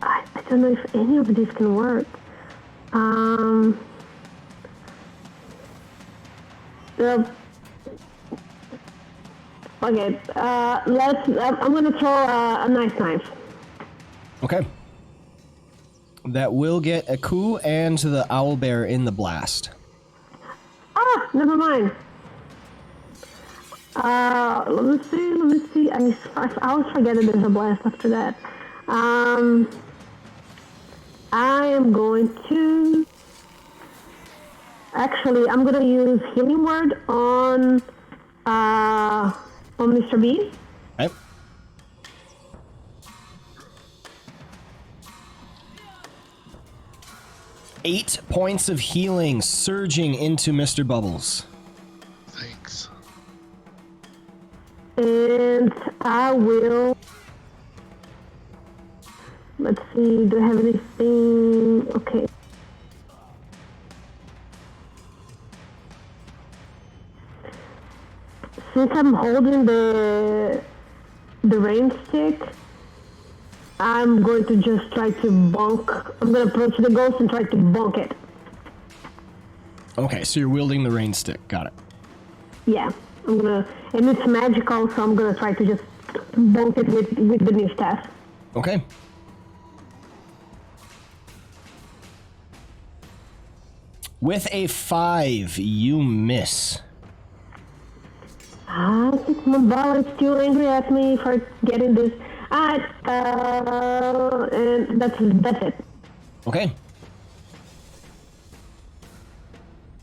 I don't know if any of these can work. Okay, I'm gonna throw a nice knife. Okay. That will get a coup and the owlbear in the blast. Ah, never mind. Let me see. I always forget that there's a blast after that. I am going to... Actually, I'm gonna use Healing Word on Mr. B. Okay. Eight points of healing surging into Mr. Bubbles. Thanks. And I will... Let's see, do I have anything? Okay. Since I'm holding the rain stick, I'm going to just try to bonk. I'm going to approach the ghost and try to bonk it. Okay, so you're wielding the rain stick. Got it. Yeah, I'm going to... And it's magical, so I'm going to try to just bonk it with the new staff. Okay. With a 5, you miss. Mbala is still angry at me for getting this. And that's it. Okay.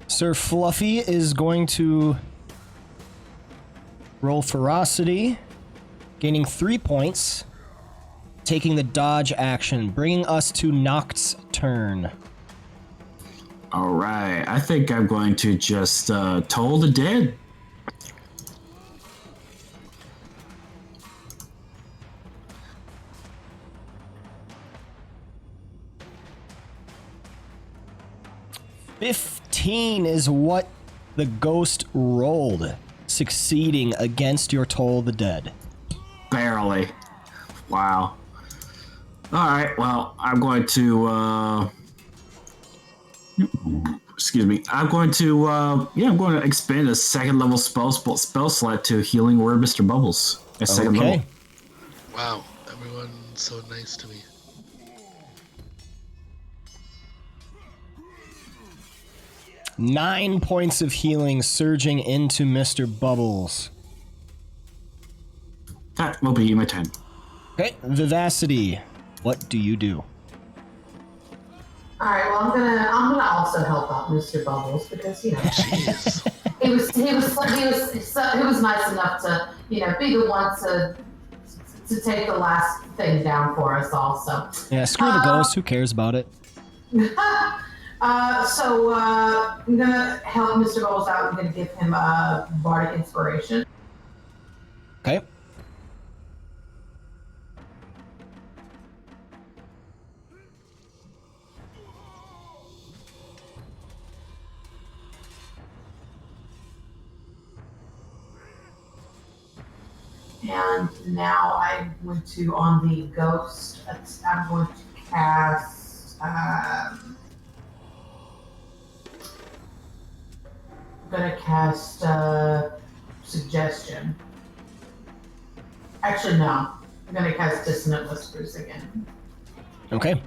Sir Fluffy is going to roll ferocity, gaining 3 points, taking the dodge action, bringing us to Noct's turn. All right, I think I'm going to just toll the dead. $15 is what the ghost rolled, succeeding against your Toll the Dead. Barely. Wow. All right, well, I'm going to... excuse me. I'm going to... I'm going to expand a second level spell slot to Healing Word Mr. Bubbles. A second level. Wow, everyone's so nice to me. Nine points of healing surging into Mr. Bubbles. That will be my turn. Okay, Vivacity, what do you do? All right. Well, I'm gonna also help out Mr. Bubbles because he was nice enough to be the one to take the last thing down for us all. So Yeah, screw the ghost. Who cares about it? So I'm gonna help Mr. Bowles out. I'm gonna give him a bardic inspiration. Okay. And now I'm going to, on the ghost, I'm going to cast, Suggestion. Actually, no. I'm gonna cast Dissonant Whispers again. Okay.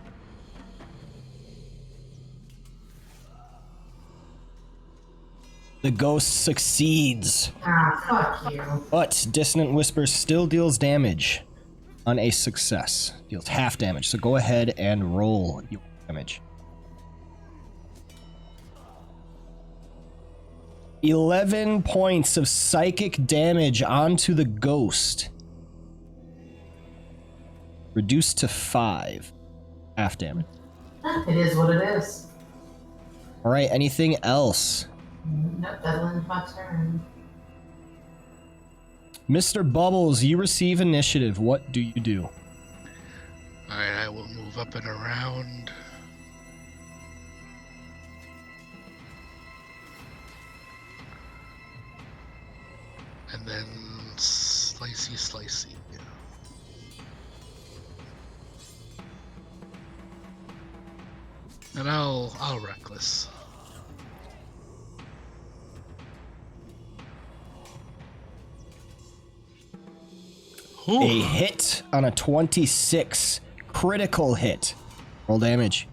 The ghost succeeds. Ah, fuck you. But Dissonant Whisper still deals damage on a success. Deals half damage. So go ahead and roll your damage. 11 points of psychic damage onto the ghost. Reduced to 5. Half damage. It is what it is. Alright, anything else? Nope, that ends my turn. Mr. Bubbles, you receive initiative. What do you do? Alright, I will move up and around. And then slicey. And I'll reckless. Ooh. A hit on a 26. Critical hit. Roll damage.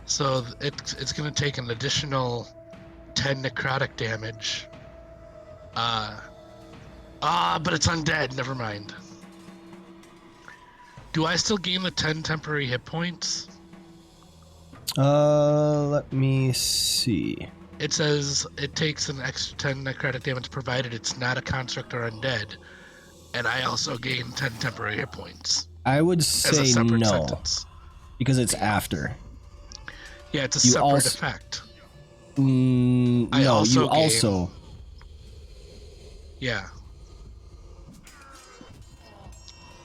So it's gonna take an additional 10 necrotic damage. But it's undead. Never mind. Do I still gain the 10 temporary hit points? Let me see. It says it takes an extra 10 necrotic damage provided it's not a construct or undead, and I also gain 10 temporary hit points. I would As a say separate no, sentence. because it's after. Yeah, it's a You separate also- effect. No, I also you gain- also. Yeah.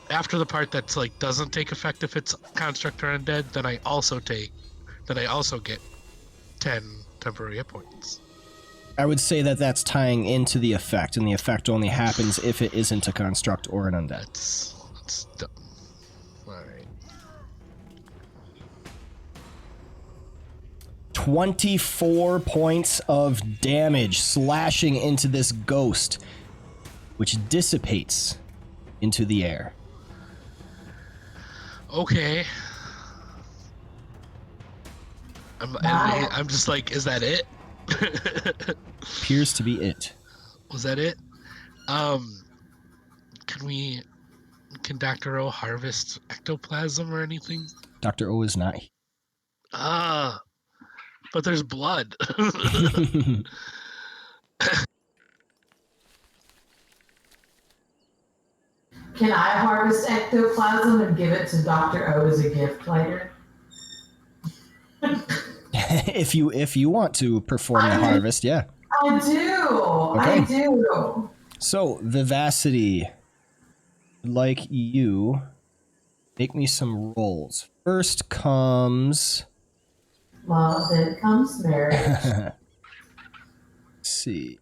After the part that's like doesn't take effect if it's construct or undead, then I also get 10 temporary hit points. I would say that that's tying into the effect, and the effect only happens if it isn't a construct or an undead. That's dumb. Alright. 24 points of damage slashing into this ghost, which dissipates into the air. Okay. I'm just like, is that it? Appears to be it. Was that it? Can Dr. O harvest ectoplasm or anything? Dr. O is not. But there's blood. Can I harvest ectoplasm and give it to Dr. O as a gift later? if you want to perform the harvest, yeah. I do. Okay. I do. So, Vivacity, like you, make me some rolls. First comes... Well, then comes marriage. Let's see.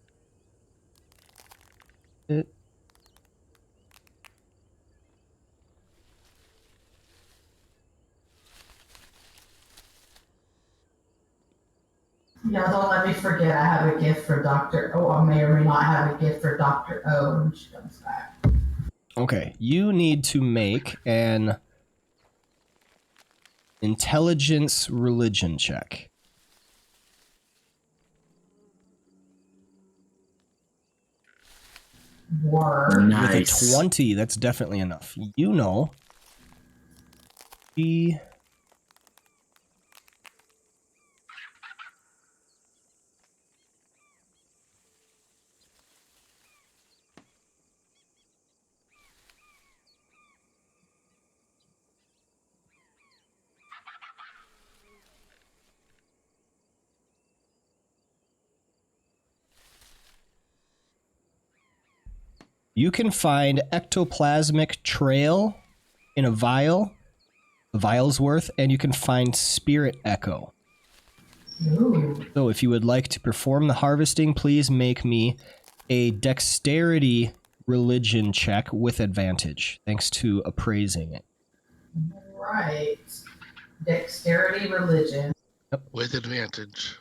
Yeah, don't let me forget I have a gift for Dr. O. I may or may not have a gift for Dr. O when she comes back. Okay, you need to make an intelligence religion check. Word. Nice. With a 20, that's definitely enough. You know. You can find ectoplasmic trail in a vial's worth, and you can find spirit echo. Ooh. So if you would like to perform the harvesting, please make me a dexterity religion check with advantage, thanks to appraising it. Right. Dexterity religion. With advantage.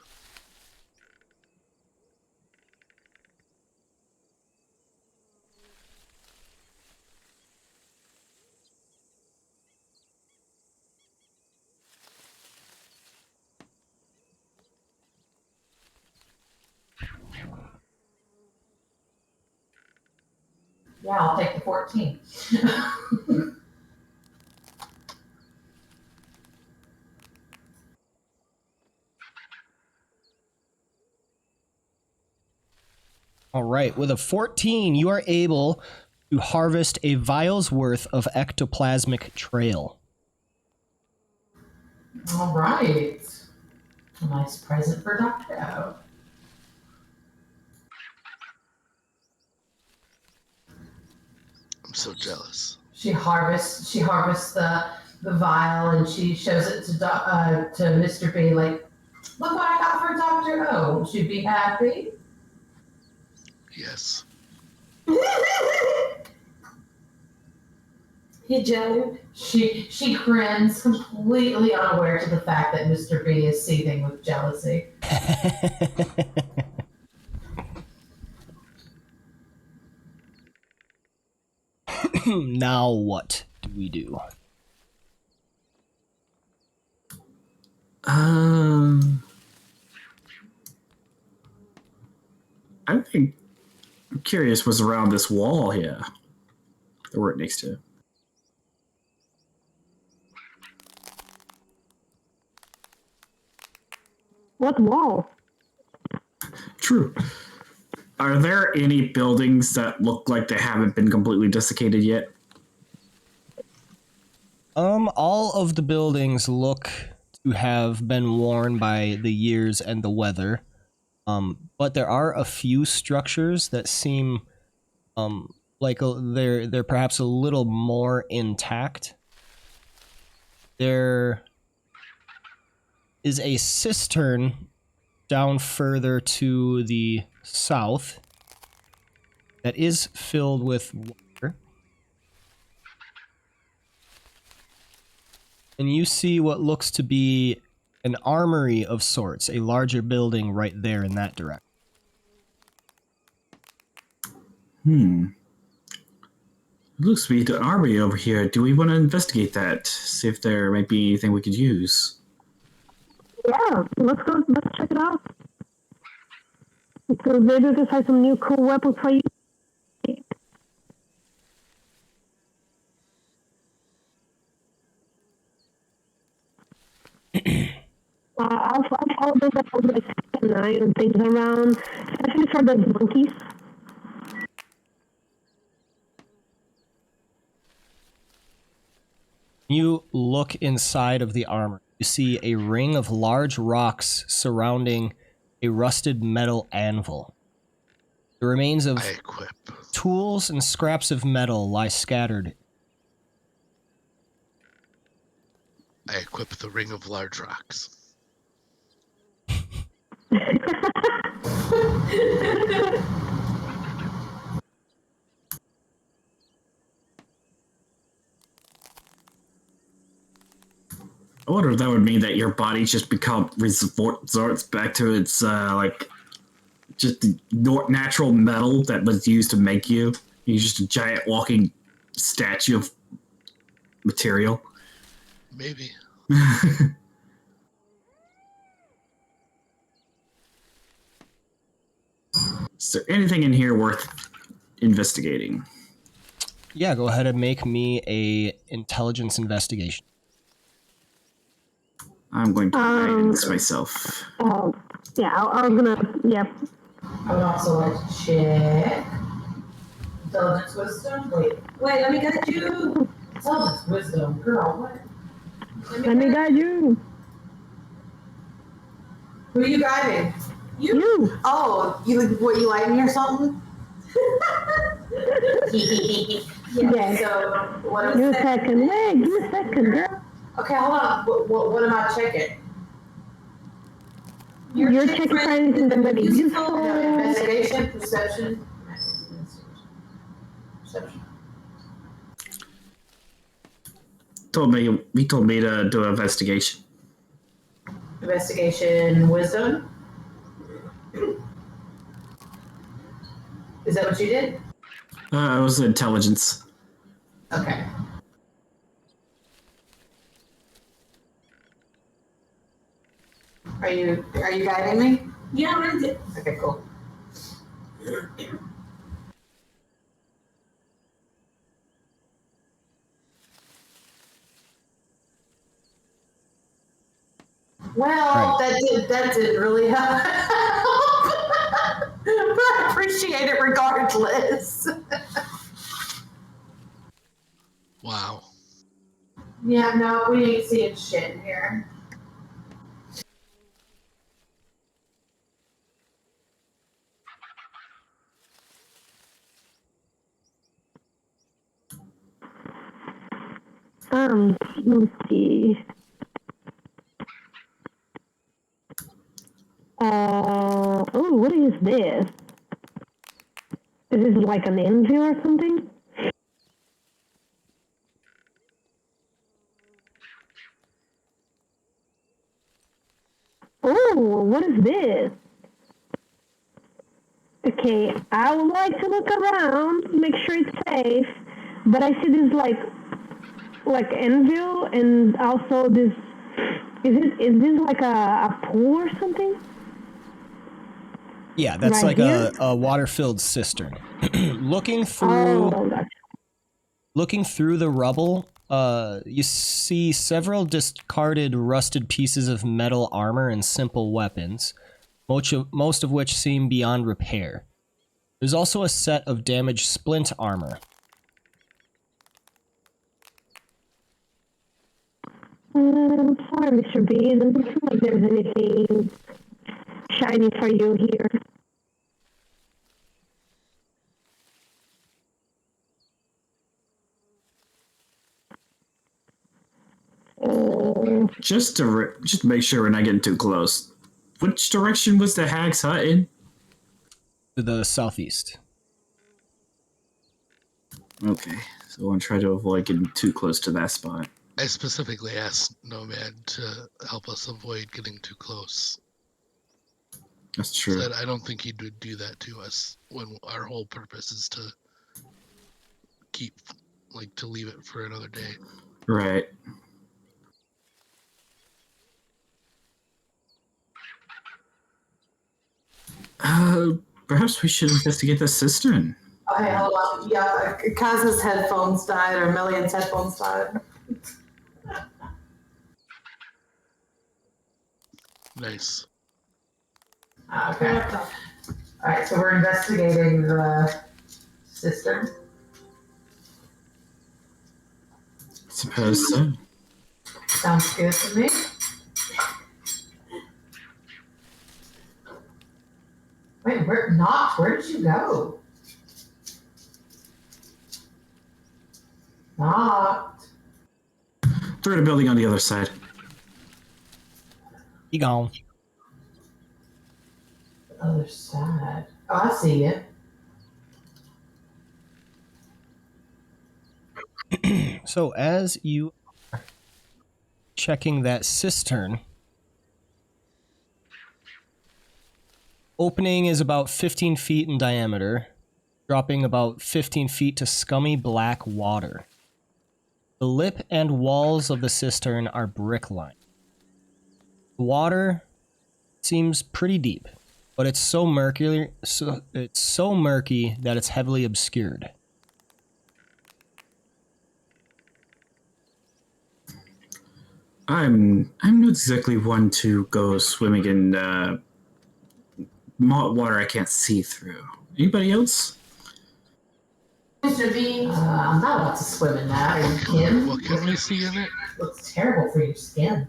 Yeah, I'll take the 14. All right, with a 14, you are able to harvest a vial's worth of ectoplasmic trail. All right. A nice present for Dr. O. I'm so jealous. She harvests the vial and she shows it to Mr. B. Like, look what I got for Dr. O. She'd be happy. Yes. Hey Joe. She grins, completely unaware to the fact that Mr. B is seething with jealousy. Now what do we do? I think I'm curious what's around this wall here that we're next to. What wall? True. Are there any buildings that look like they haven't been completely desiccated yet? All of the buildings look to have been worn by the years and the weather. But there are a few structures that seem like they're perhaps a little more intact. There is a cistern down further to the south that is filled with water. And you see what looks to be an armory of sorts, a larger building right there in that direction. It looks to be the armory over here. Do we want to investigate that? See if there might be anything we could use. Yeah, let's go. Let's check it out. So maybe we can find some new cool weapons for you. I'll follow those up over like S9 and things around, especially for the monkeys. You look inside of the armor. You see a ring of large rocks surrounding a rusted metal anvil. The remains of I equip. tools and scraps of metal lie scattered. I equip the ring of large rocks. I wonder if that would mean that your body just resorts back to its just the natural metal that was used to make you. You're just a giant walking statue of material. Maybe. Is there anything in here worth investigating? Yeah, go ahead and make me a intelligence investigation. I'm going to guidance myself. Yeah, I was gonna. Yeah. I would also like to check intelligence wisdom. Wait, let me guide you. Intelligence wisdom, girl. What? Let me guide you. Who are you guiding? You. Oh, you like me or something? Yeah. So what am Give me I a second. Wait, give me a second, girl. Okay, hold on. What am I checking? You're checking for anything that might be useful. Investigation, perception. Perception. He told me to do an investigation. Investigation, wisdom. Is that what you did? It was intelligence. Okay. Are you guiding me? Yeah, I did. Okay, cool. Well, Right. that didn't really help. But I appreciate it regardless. Wow. Yeah, no, we ain't seeing shit in here. Let's see. Oh, what is this? Is this like an anvil or something? Oh, what is this? Okay, I would like to look around, make sure it's safe, but I see this like anvil, and also this. Is this like a pool or something? Yeah, that's Right like here? a water-filled cistern. Looking Oh, through the rubble, you see several discarded, rusted pieces of metal armor and simple weapons, most of which seem beyond repair. There's also a set of damaged splint armor. sorry, Mr. B. It doesn't seem like there's anything shiny for you here. Just to make sure we're not getting too close. Which direction was the hag's hut in? To the southeast. Okay, so I want to try to avoid getting too close to that spot. I specifically asked Nomad to help us avoid getting too close. That's true. Said I don't think he'd do that to us when our whole purpose is to leave it for another day. Right. Perhaps we should investigate the cistern. Okay, hold on. Yeah, Kaz's headphones died, or Millian's headphones died. Nice. Okay. Alright, so we're investigating the cistern. Suppose so. Sounds good to me. Wait, where did you go? Not. Through the building on the other side. You gone. The other side. Oh, I see it. So as you are checking that cistern, opening is about 15 feet in diameter, dropping about 15 feet to scummy black water. The lip and walls of the cistern are brick lined. The water seems pretty deep, but it's so murky that it's heavily obscured. I'm not exactly one to go swimming in water I can't see through. Anybody else? Mr. B, I'm not about to swim in that. Are you kidding? What can we see in it? Looks terrible for your skin.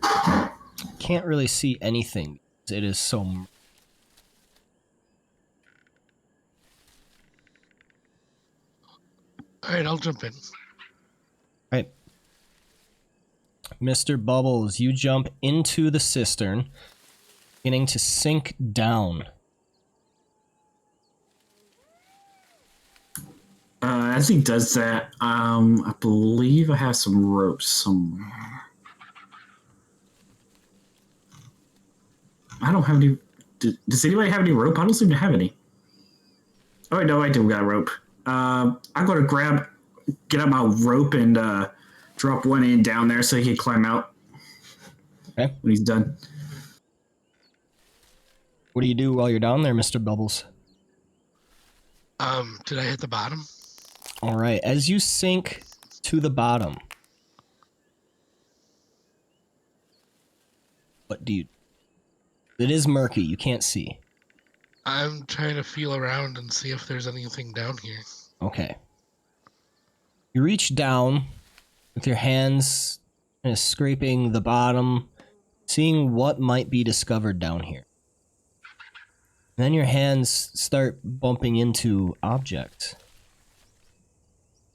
Can't really see anything. It is so... Alright, I'll jump in. Right. Mr. Bubbles, you jump into the cistern, beginning to sink down. As he does that, I believe I have some ropes somewhere. I don't have any. Does anybody have any rope? I don't seem to have any. Oh, no, I do got a rope. I'm going to get out my rope and drop one end down there so he can climb out. Okay. When he's done. What do you do while you're down there, Mr. Bubbles? Did I hit the bottom? All right. As you sink to the bottom, what do you... It is murky. You can't see. I'm trying to feel around and see if there's anything down here. Okay. You reach down with your hands kind of scraping the bottom, seeing what might be discovered down here. And then your hands start bumping into objects.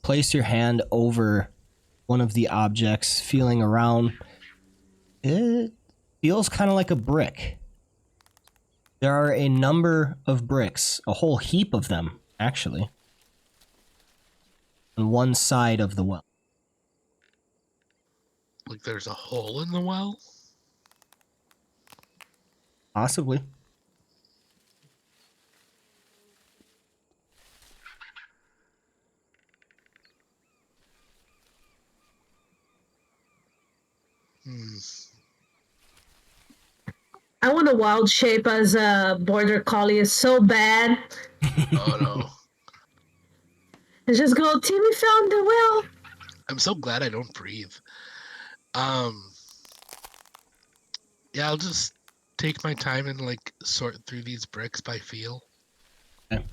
Place your hand over one of the objects, feeling around. It feels kind of like a brick. There are a number of bricks, a whole heap of them, actually, on one side of the well. Like there's a hole in the well? Possibly. I want a wild shape as a border collie is so bad. Oh no. And just go, Timmy found the well. I'm so glad I don't breathe. Yeah, I'll just take my time and like sort through these bricks by feel. Okay.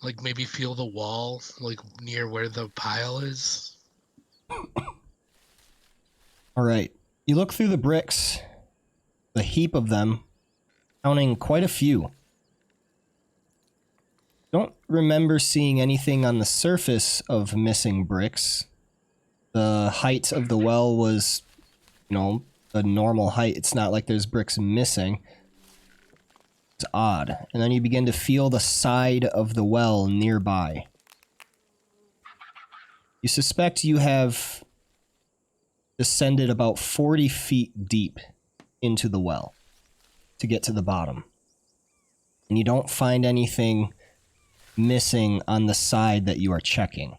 Like maybe feel the wall, like near where the pile is. All right. You look through the bricks, the heap of them, counting quite a few. Don't remember seeing anything on the surface of missing bricks. The height of the well was, a normal height. It's not like there's bricks missing. It's odd. And then you begin to feel the side of the well nearby. You suspect you have descended about 40 feet deep into the well to get to the bottom. And you don't find anything missing on the side that you are checking.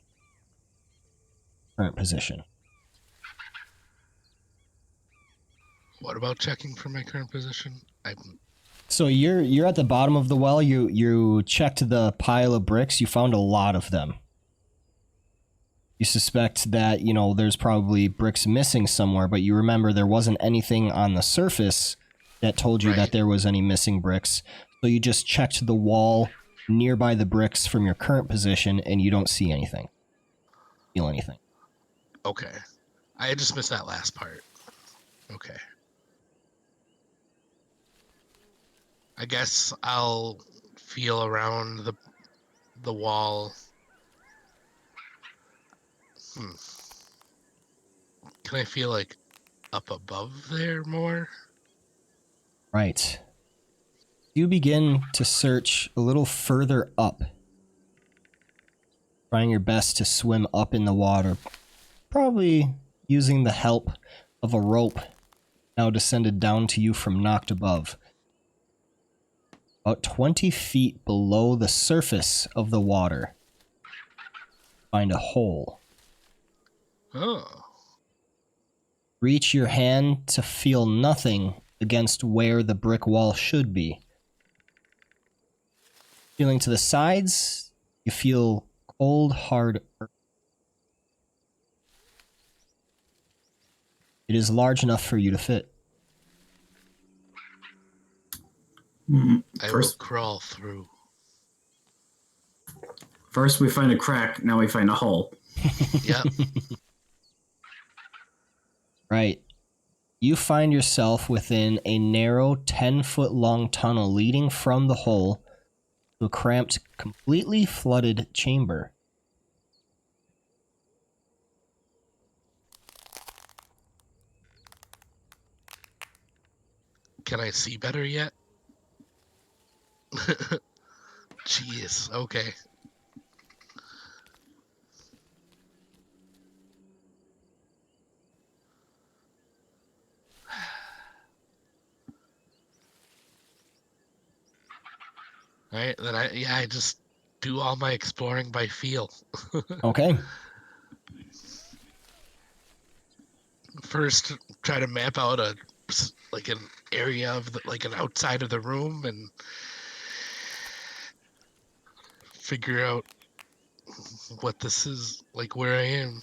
Current position. What about checking for my current position? So you're at the bottom of the well. You checked the pile of bricks. You found a lot of them. You suspect that, there's probably bricks missing somewhere, but you remember there wasn't anything on the surface that told you that there was any missing bricks. So you just checked the wall nearby the bricks from your current position, and you don't see anything. Feel anything. Okay. I just missed that last part. Okay. I guess I'll feel around the wall. Can I feel like up above there more? Right. You begin to search a little further up, trying your best to swim up in the water, probably using the help of a rope now descended down to you from knocked above. About 20 feet below the surface of the water, find a hole. Oh. Reach your hand to feel nothing against where the brick wall should be. Feeling to the sides, you feel cold, hard earth. It is large enough for you to fit. I will crawl through. First we find a crack, now we find a hole. Yep. Right. You find yourself within a narrow 10-foot long tunnel leading from the hole to a cramped, completely flooded chamber. Can I see better yet? Jeez, okay. Alright, then I just do all my exploring by feel. Okay. First, try to map out an area of an outside of the room and figure out what this is, like where I am.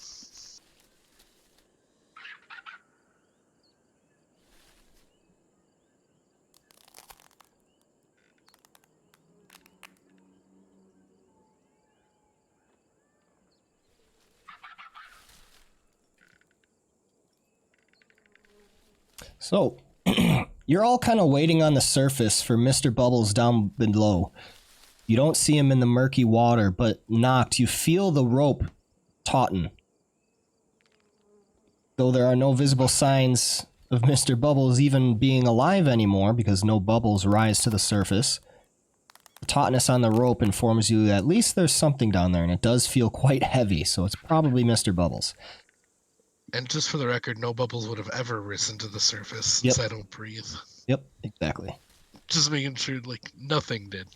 So, you're all kind of waiting on the surface for Mr. Bubbles down below. You don't see him in the murky water, but knocked, you feel the rope tauten. Though there are no visible signs of Mr. Bubbles even being alive anymore, because no bubbles rise to the surface, tautness on the rope informs you at least there's something down there, and it does feel quite heavy, so it's probably Mr. Bubbles. And just for the record, no bubbles would have ever risen to the surface since I don't breathe. Yep, exactly. Just making sure, like, nothing did.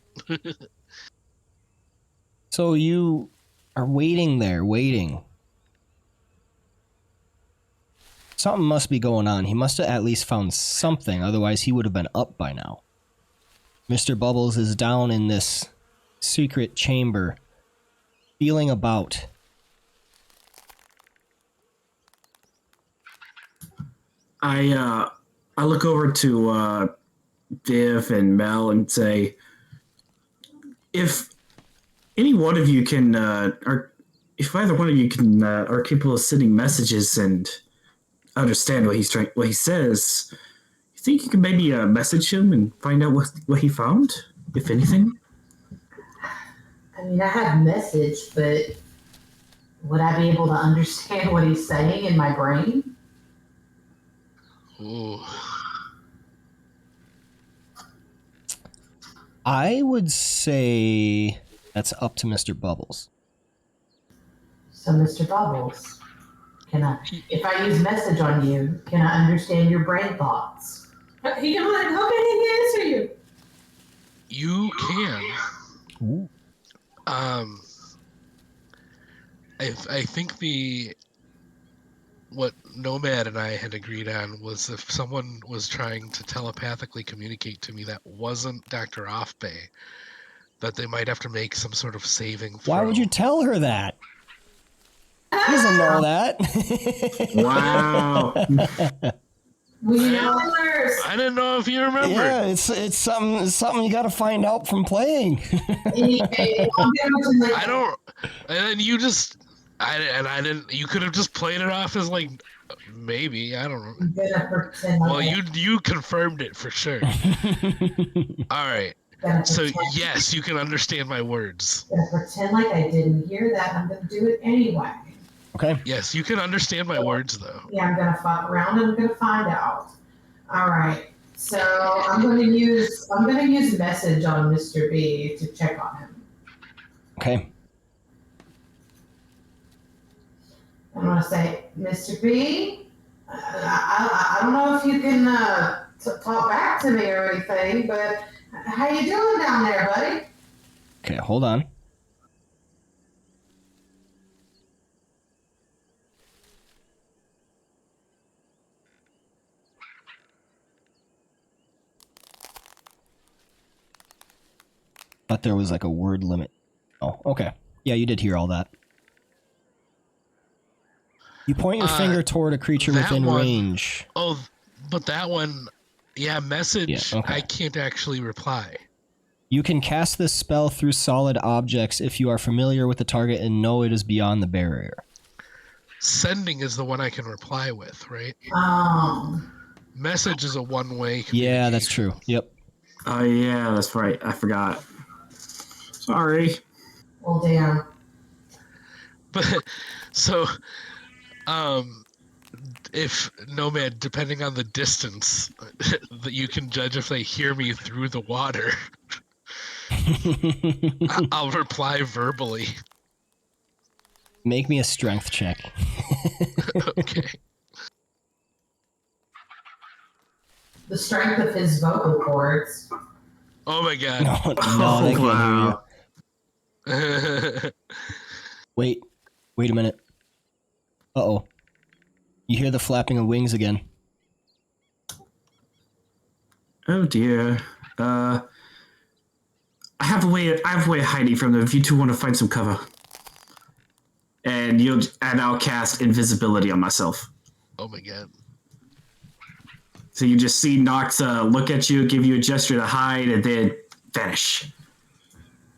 So you are waiting there, waiting. Something must be going on. He must have at least found something, otherwise he would have been up by now. Mr. Bubbles is down in this secret chamber, feeling about. I look over to Viv and Mel and say, if any one of you can, or if either one of you can, are capable of sending messages and understand what he says, you think you can maybe message him and find out what he found, if anything? I mean, I have message, but would I be able to understand what he's saying in my brain? Ooh. I would say that's up to Mr. Bubbles. So, Mr. Bubbles, if I use message on you, can I understand your brain thoughts? How can he answer you? You can. Ooh. I think what Nomad and I had agreed on was if someone was trying to telepathically communicate to me that wasn't Dr. Offbay, that they might have to make some sort of saving throw. Why would you tell her that? He doesn't know that. Wow. I didn't know if you remember. Yeah, it's something you got to find out from playing. I don't. And then you just. I didn't. You could have just played it off as like maybe. I don't know. Well, you confirmed it for sure. All right. So yes, you can understand my words. I'm gonna pretend like I didn't hear that. I'm gonna do it anyway. Okay. Yes, you can understand my words though. Yeah, I'm gonna fuck around and I'm gonna find out. All right. So I'm gonna use message on Mr. B to check on him. Okay. I'm gonna say, Mr. B, I don't know if you can talk back to me or anything, but how you doing down there, buddy? Okay, hold on. Thought there was like a word limit. Oh, okay. Yeah, you did hear all that. You point your finger toward a creature within range. Oh, but that one, yeah, message, Yeah, okay. I can't actually reply. You can cast this spell through solid objects if you are familiar with the target and know it is beyond the barrier. Sending is the one I can reply with, right? Message is a one-way communication. Yeah, that's true. Yep. Oh, yeah, that's right. I forgot. Sorry. Well, damn. But, so, if Nomad, depending on the distance, that you can judge if they hear me through the water, I'll reply verbally. Make me a strength check. Okay. The strength of his vocal cords. Oh my god. No, they can't hear you. Wait a minute. Uh-oh. You hear the flapping of wings again. Oh dear. I have a way of hiding from them if you two want to find some cover. And I'll cast invisibility on myself. Oh my god. So you just see Nox look at you, give you a gesture to hide, and then vanish.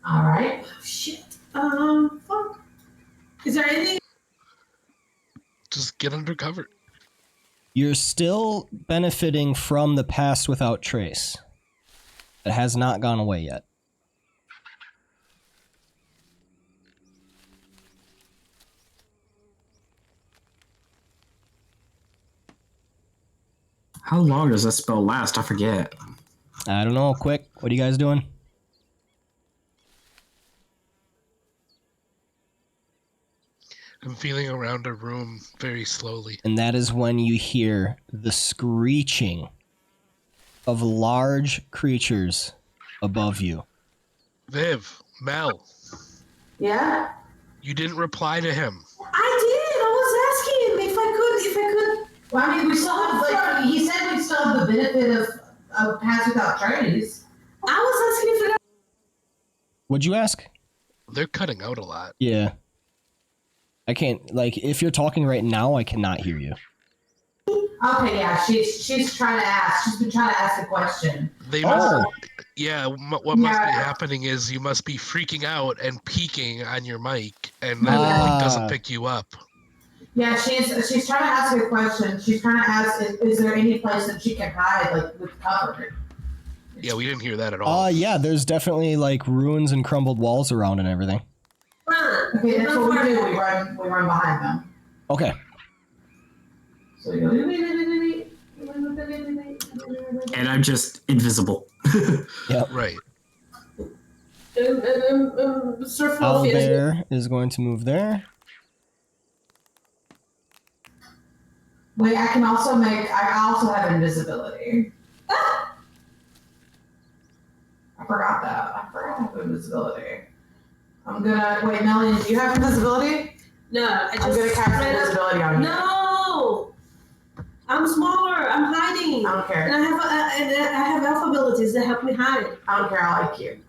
All right. Shit. Fuck. Is there anything? Just get under cover. You're still benefiting from the past without trace. It has not gone away yet. How long does that spell last? I forget. I don't know. Quick, what are you guys doing? I'm feeling around a room very slowly. And that is when you hear the screeching of large creatures above you. Viv, Mel, Yeah? you didn't reply to him. I did. I was asking if I could. Well, I mean, we still have, like, he said we still have the benefit of pass without trace. I was asking if What'd you ask? They're cutting out a lot. Yeah. I can't, like, if you're talking right now, I cannot hear you. Okay, yeah, she's trying to ask. She's been trying to ask a question. They must. Oh. Yeah, what must be happening is you must be freaking out and peeking on your mic, and then it like doesn't pick you up. Yeah, she's trying to ask a question. She's trying to ask, is there any place that she can hide, like, with cover? Yeah, we didn't hear that at all. Yeah, there's definitely, like, ruins and crumbled walls around and everything. run. Okay, that's what we do. We run behind them. Okay. So we go. And I'm just invisible. Yep. Right. Surf Wolf is Owlbear is going to move there. Wait, I also have invisibility. I forgot that. I forgot I have invisibility. I'm gonna, wait, Melanie, do you have invisibility? No, I'm gonna cast invisibility on you. No! I'm smaller. I'm hiding. I don't care. And I have alpha abilities that help me hide. I don't care, I like you.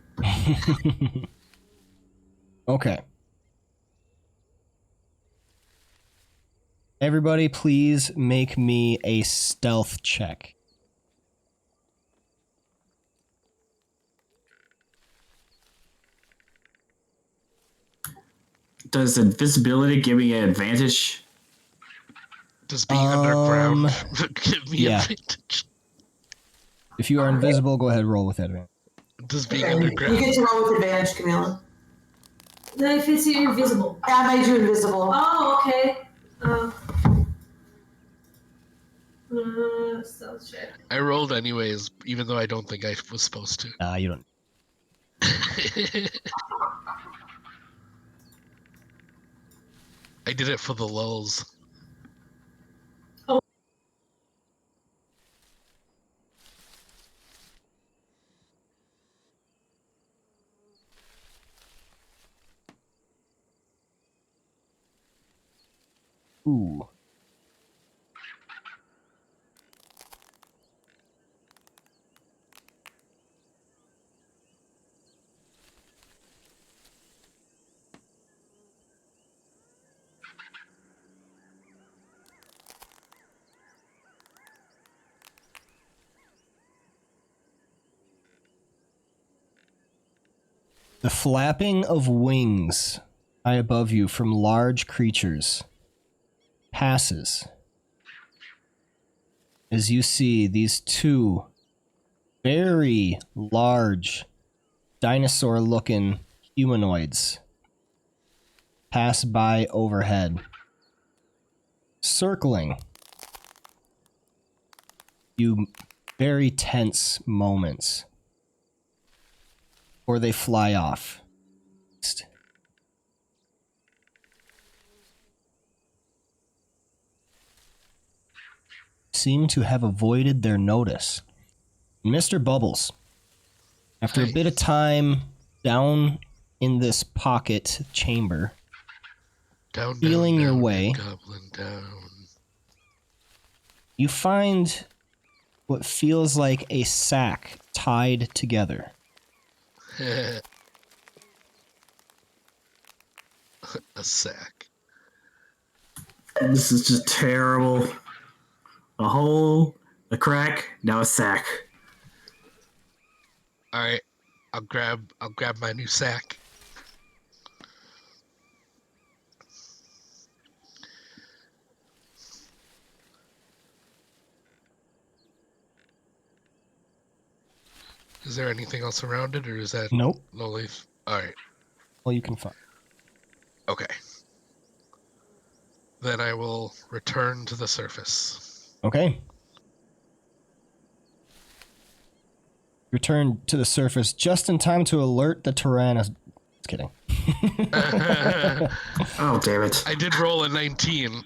Okay. Everybody, please make me a stealth check. Does invisibility give me an advantage? Does being underground give me advantage? If you are invisible, go ahead and roll with advantage. Does being Okay, underground? you get to roll with advantage, Camila. Then if it's invisible. I made you invisible. Oh, okay. Stealth check. I rolled anyways, even though I don't think I was supposed to. You don't. I did it for the lulz. Ooh. The flapping of wings high above you from large creatures passes as you see these two very large dinosaur-looking humanoids pass by overhead, circling you very tense moments. Or they fly off. Seem to have avoided their notice. Mr. Bubbles, after a bit of time down in this pocket chamber, feeling your way, goblin down. You find what feels like a sack tied together. A sack. This is just terrible. A hole, a crack, now a sack. All right, I'll grab my new sack. Is there anything else around it, or is that Nope. low leaf? All right. Well, you can find. Okay. Then I will return to the surface. Okay. Return to the surface just in time to alert the Tyrannosaurus. Just kidding. Oh, damn it. I did roll a 19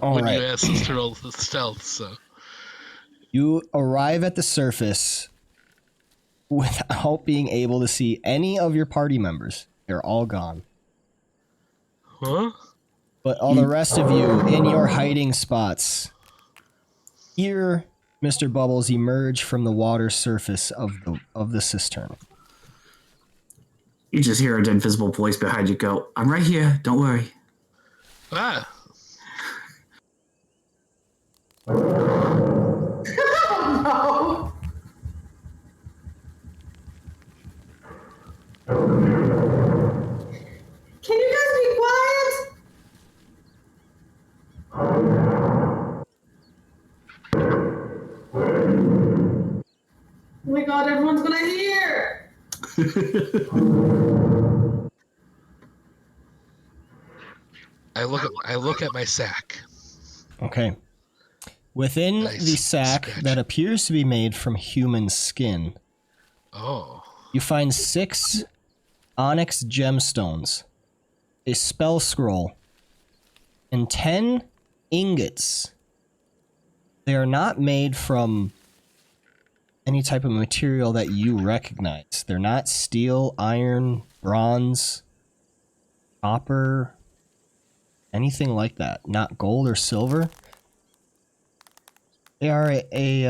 All when right. you asked us to roll the stealth, so. You arrive at the surface without being able to see any of your party members. They're all gone. Huh? But all the rest of you in your hiding spots hear Mr. Bubbles emerge from the water surface of the cistern. You just hear an invisible voice behind you go, I'm right here, don't worry. Ah. Oh, Can you guys be quiet? Oh my god, everyone's gonna hear! I look at my sack. Okay. Within Nice. the sack Scratch. that appears to be made from human skin, Oh. you find 6 onyx gemstones, a spell scroll, and 10 ingots. They are not made from any type of material that you recognize. They're not steel, iron, bronze, copper, anything like that. Not gold or silver. They are they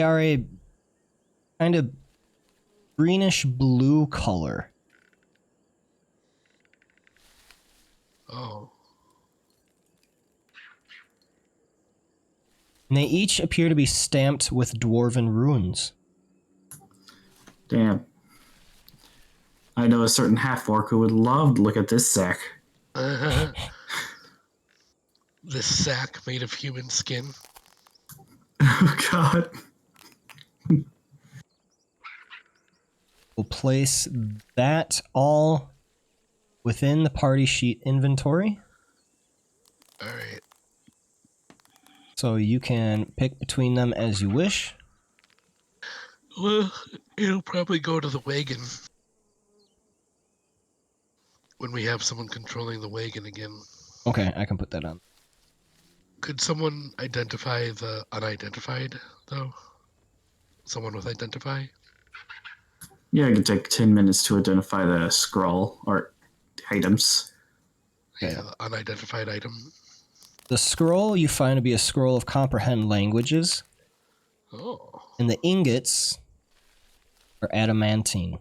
are a kind of greenish blue color. Oh. And they each appear to be stamped with dwarven runes. Damn. I know a certain half-orc who would love to look at this sack. This sack made of human skin. Oh, God. We'll place that all within the party sheet inventory. Alright. So you can pick between them as you wish. Well, it'll probably go to the wagon. When we have someone controlling the wagon again. Okay, I can put that on. Could someone identify the unidentified, though? Someone with identify? Yeah, it could take 10 minutes to identify the scroll or items. Okay. Yeah, the unidentified item. The scroll you find to be a scroll of comprehend languages, Oh. and the ingots are adamantine.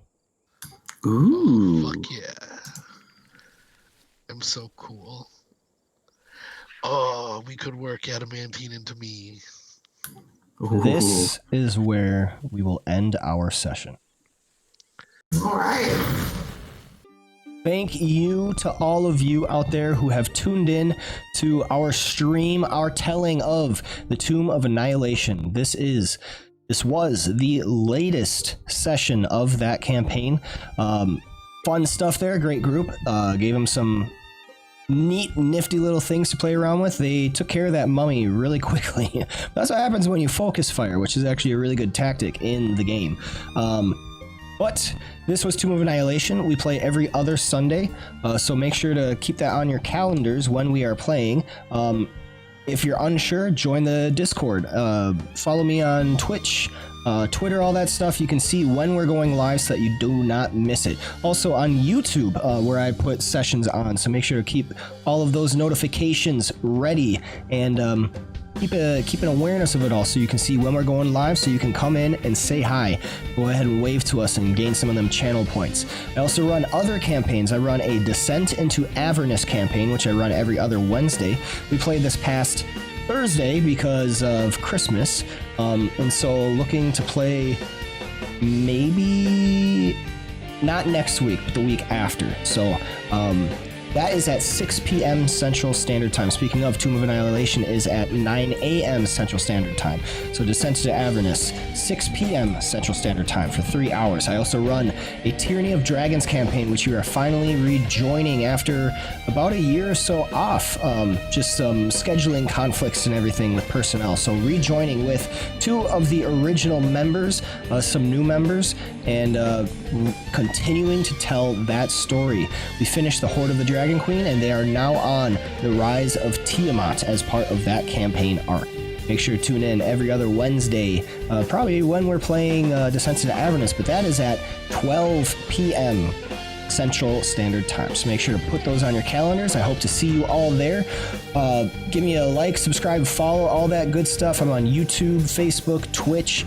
Ooh. Fuck yeah. I'm so cool. Oh, we could work adamantine into me. Ooh. This is where we will end our session. all right. Thank you to all of you out there who have tuned in to our stream, our telling of the Tomb of Annihilation. This was the latest session of that campaign. Fun stuff there, great group. Gave them some neat, nifty little things to play around with. They took care of that mummy really quickly. That's what happens when you focus fire, which is actually a really good tactic in the game. But this was Tomb of Annihilation. We play every other Sunday, so make sure to keep that on your calendars when we are playing. If you're unsure, join the Discord. Follow me on Twitch, Twitter, all that stuff. You can see when we're going live so that you do not miss it. Also on YouTube, where I put sessions on, so make sure to keep all of those notifications ready and keep an awareness of it all so you can see when we're going live, so you can come in and say hi. Go ahead and wave to us and gain some of them channel points. I also run other campaigns. I run a Descent into Avernus campaign, which I run every other Wednesday. We played this past Thursday because of Christmas, and so looking to play maybe not next week, but the week after. So That is at 6 p.m. Central Standard Time. Speaking of, Tomb of Annihilation is at 9 a.m. Central Standard Time. So Descent to Avernus, 6 p.m. Central Standard Time for 3 hours. I also run a Tyranny of Dragons campaign, which you are finally rejoining after about a year or so off. Just some scheduling conflicts and everything with personnel. So rejoining with 2 of the original members, some new members, and continuing to tell that story. We finished the Horde of the Dragon Queen, and they are now on the Rise of Tiamat as part of that campaign arc. Make sure to tune in every other Wednesday, probably when we're playing Descent to Avernus, but that is at 12 p.m. Central Standard Time. So make sure to put those on your calendars. I hope to see you all there. Give me a like, subscribe, follow, all that good stuff. I'm on YouTube, Facebook, Twitch.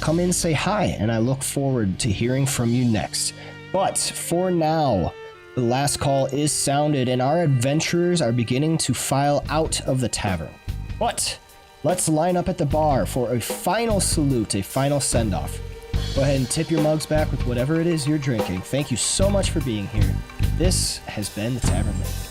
Come in, say hi, and I look forward to hearing from you next. But for now, the last call is sounded, and our adventurers are beginning to file out of the tavern. But let's line up at the bar for a final salute, a final send-off. Go ahead and tip your mugs back with whatever it is you're drinking. Thank you so much for being here. This has been the Tavern League.